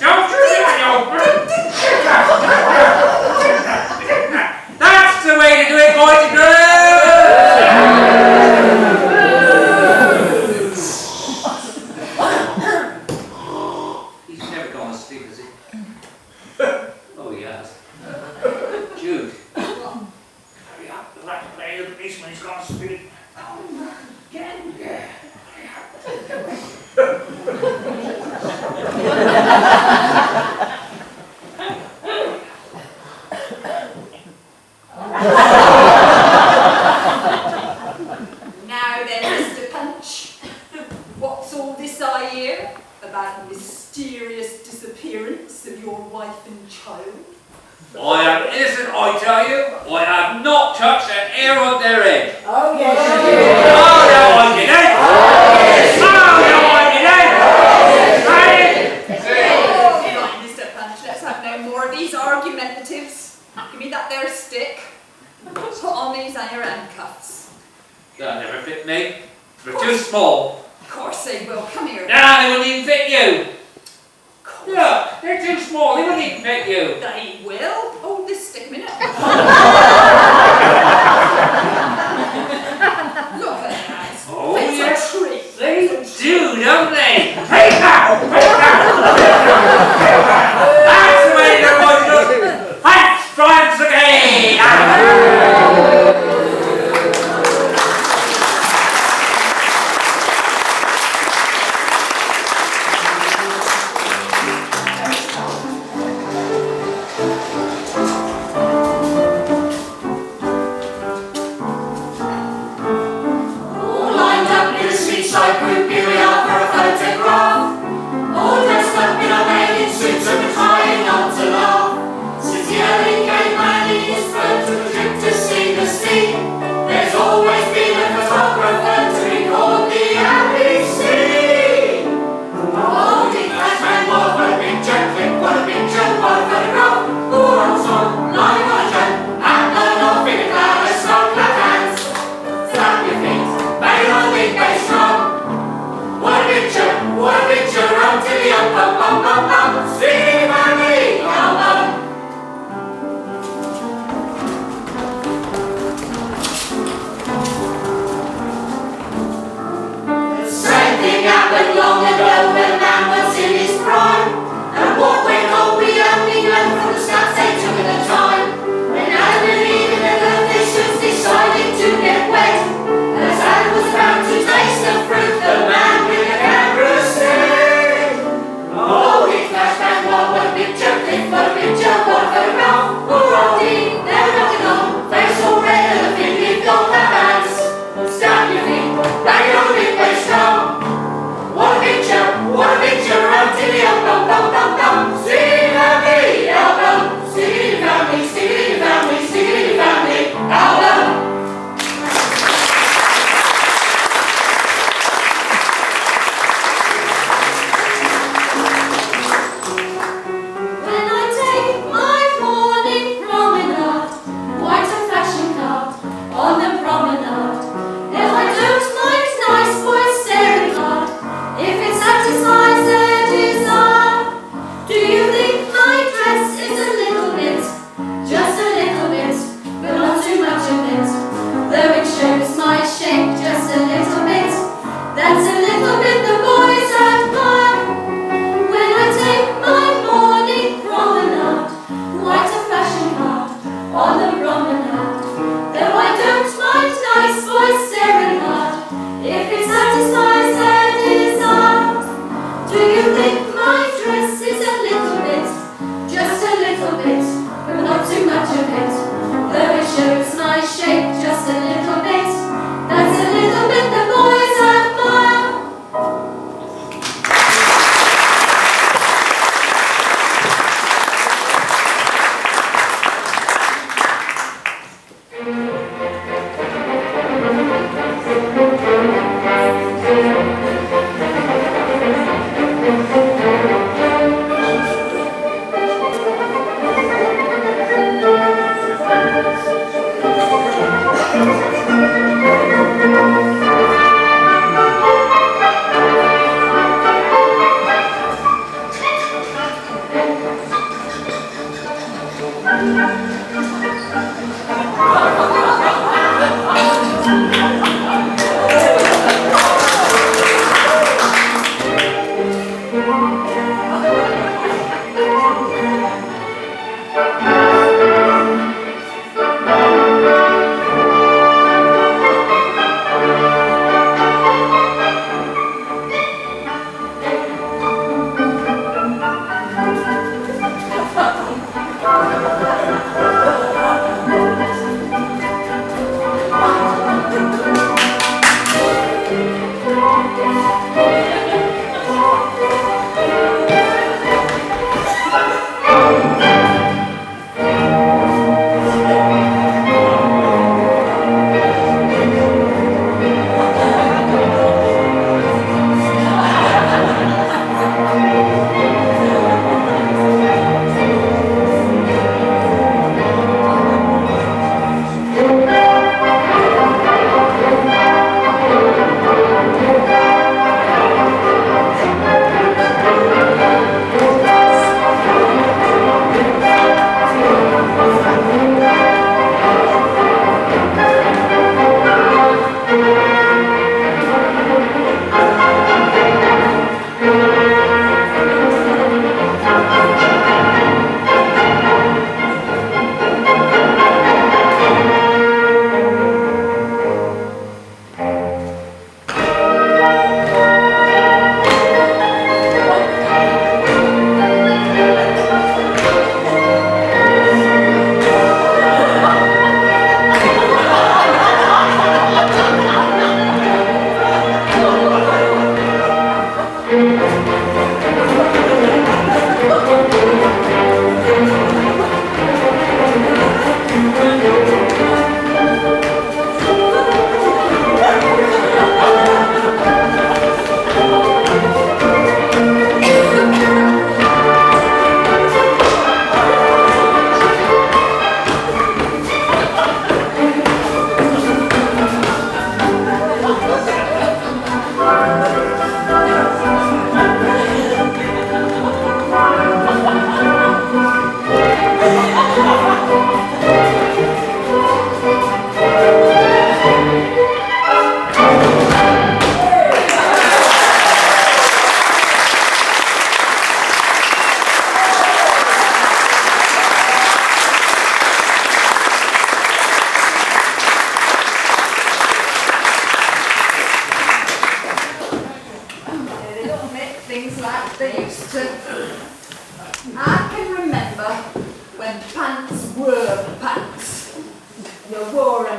Don't do that, you That's the way to do it, boys and girls! He's never gone to sleep, has he? Oh, he has. Jude. Hurry up, we'll have to play the policeman's gone to sleep. Yeah. Now then, Mr. Punch, what's all this I hear about the mysterious disappearance of your wife and child? I am innocent, I tell you. I have not touched an hair of their head. Oh, yes, you Oh, did. no, I didn't. Oh, no, I didn't. Right, Mr. Punch, let's have no more of these argumentatives. Give me that there stick. Put on these iron handcuffs. They'll never fit me. They're too small. Of course they will. Come here. Nah, they wouldn't even fit you. Look, they're too small. They wouldn't even fit you. They will. Hold this stick a minute. Look at their eyes. Oh, It's yes. a treat. They do, don't they? Take that! Take that! That's the way to go, boys and girls. Punch triumphs again!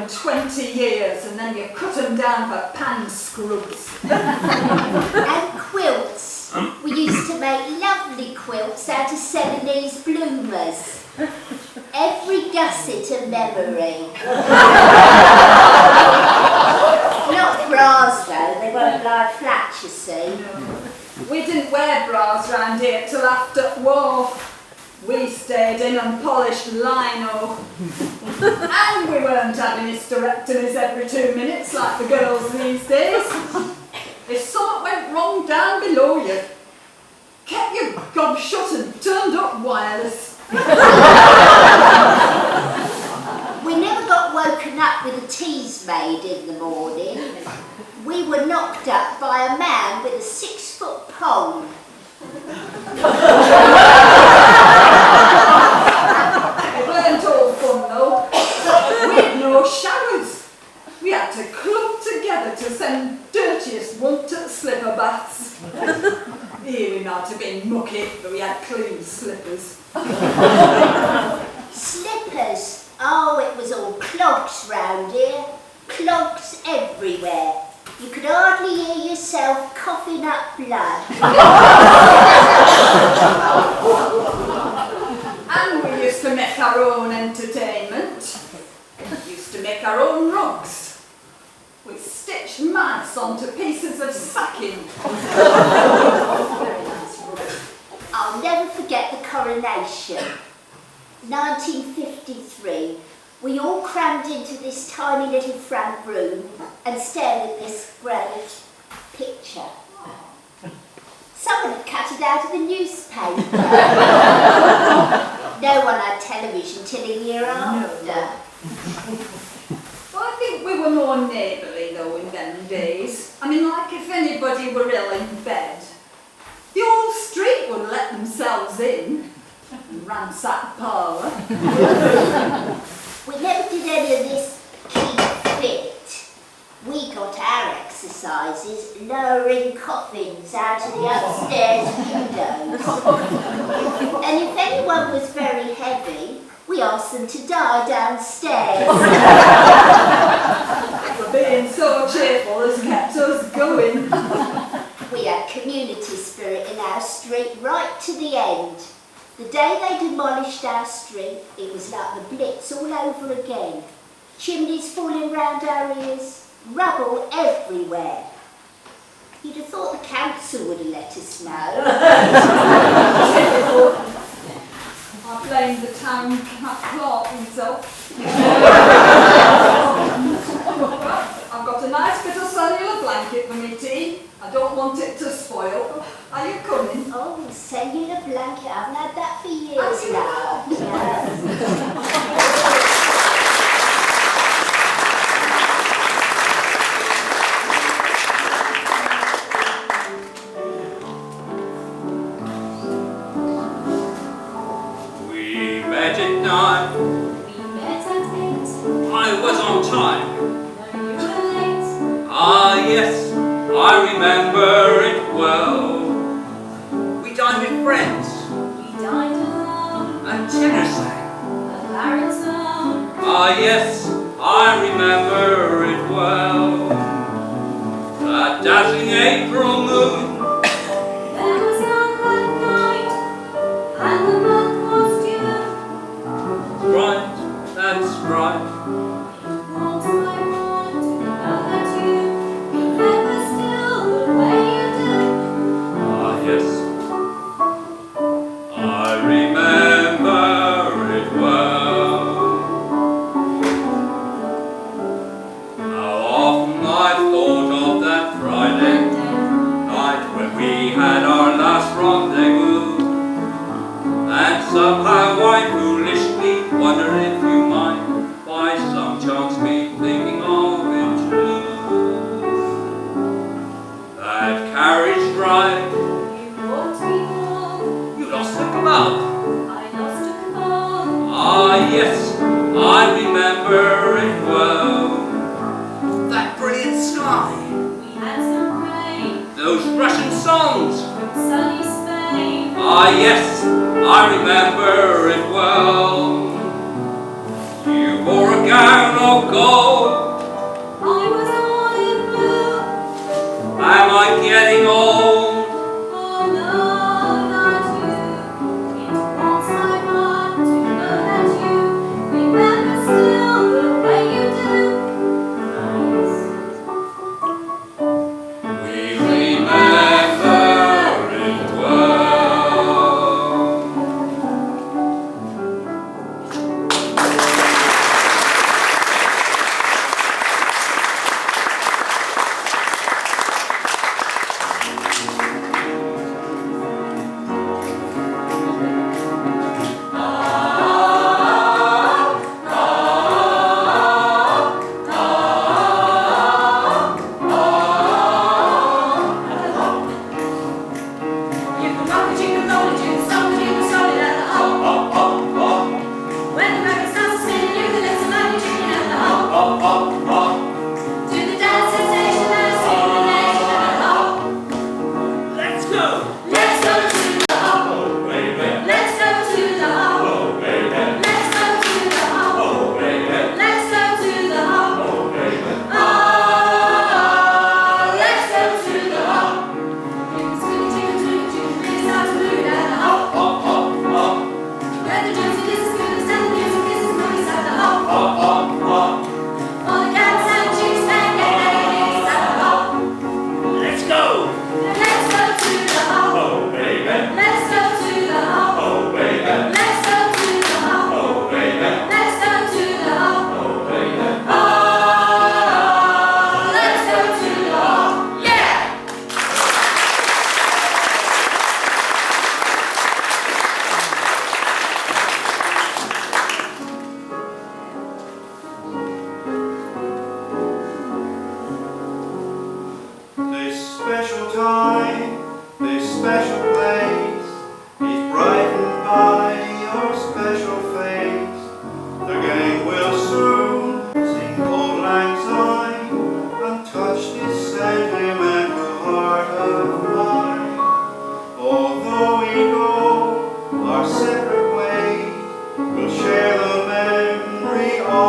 them 20 years and then you cut them down for pan scrubs. And quilts. We used to make lovely quilts out of Celanese bloomers. Every gusset a memory. Not bras though, they won't lie flat, you see. We didn't wear bras round here till after war. We stayed in unpolished lino. And we weren't having hysterectomies every 2 minutes like the girls these days. If something went wrong down below you, kept your gob shut and turned up wireless. We never got woken up with a tease made in the morning. We were knocked up by a man with a 6-foot pole. It weren't all fun though. We had no showers. We had to club together to send dirtiest one to slipper baths. Here we might have been mucky, but we had clean slippers. Slippers? Oh, it was all clogs round here. Clogs everywhere. You could hardly hear yourself coughing up blood. And we used to make our own entertainment. We used to make our own rugs. We stitched mice onto pieces of sacking. I'll never forget the coronation. 1953. We all crammed into this tiny little front room and stared at this great picture. Someone had cut it out of the newspaper. No one had television till a year after. Well, I think we were more neighbourly though in them days. I mean, like if anybody were ill in bed, the whole street would let themselves in and ransack the parlour. We never did any of this keep fit. We got our exercises lowering coffins out of the upstairs windows. And if anyone was very heavy, we asked them to die downstairs. For being so cheerful has kept us going. We had community spirit in our street right to the end. The day they demolished our street, it was like the Blitz all over again. Chimneys falling round our ears, rubble everywhere. You'd have thought the council would have let us know. I blamed the town clerk himself. I've got a nice bit of cellular blanket for me tea. I don't want it to spoil. Are you coming? Oh, cellular blanket. I haven't had that for years Have you now. We met at 9. We met at 8. I was on time. No, you were late. Ah, yes, I remember it well. We dined with friends. We dined alone. A tenor sang. A baritone. Ah, yes, I remember it well. That dazzling April moon. There was none that night, and the month was due. Right, that's right. Once I want to know that you remember still the way you do. Ah, yes, I remember it well. How often I've thought of that Friday night when we had our last rendezvous, and somehow I foolishly wondered if you might by some chance be thinking of it too. That carriage ride, You walked me home. you lost the glove. I lost a glove. Ah, yes, I remember it well. That brilliant sky, We had some rain those Russian songs. from sunny Spain. Ah, yes, I remember it well. You wore a gown of gold.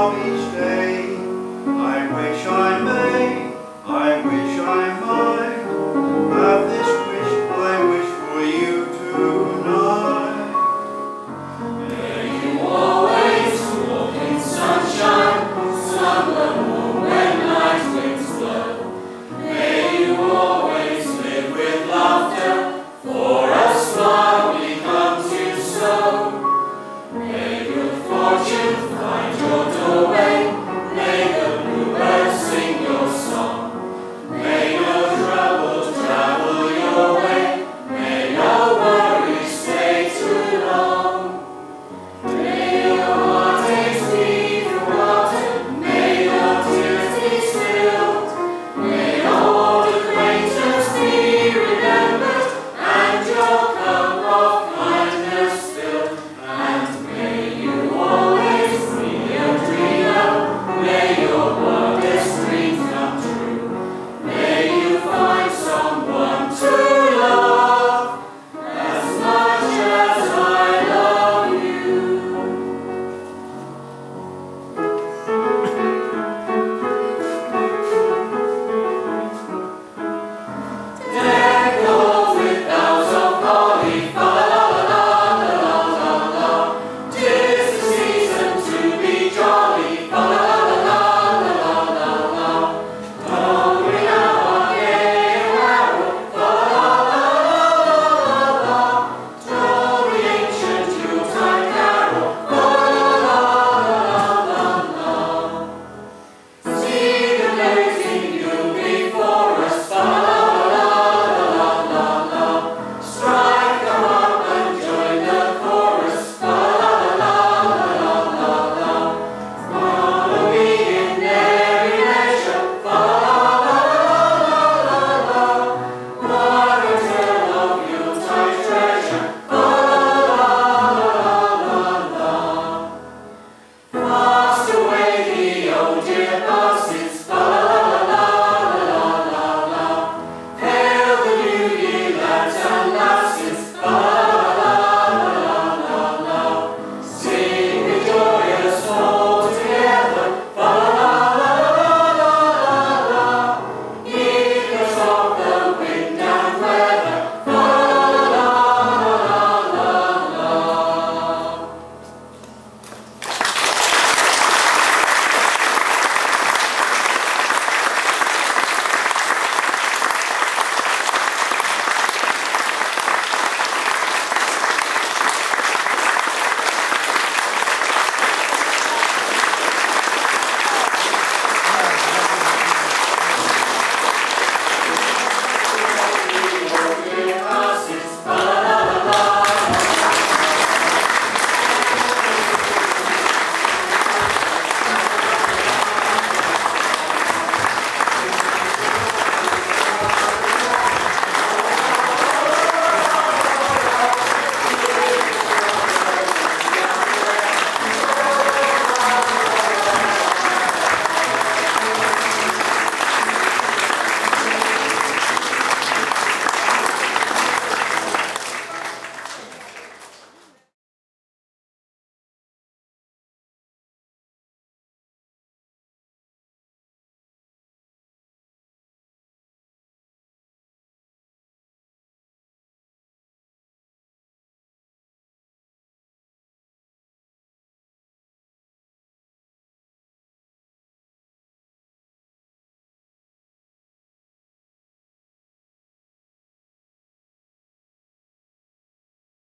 of each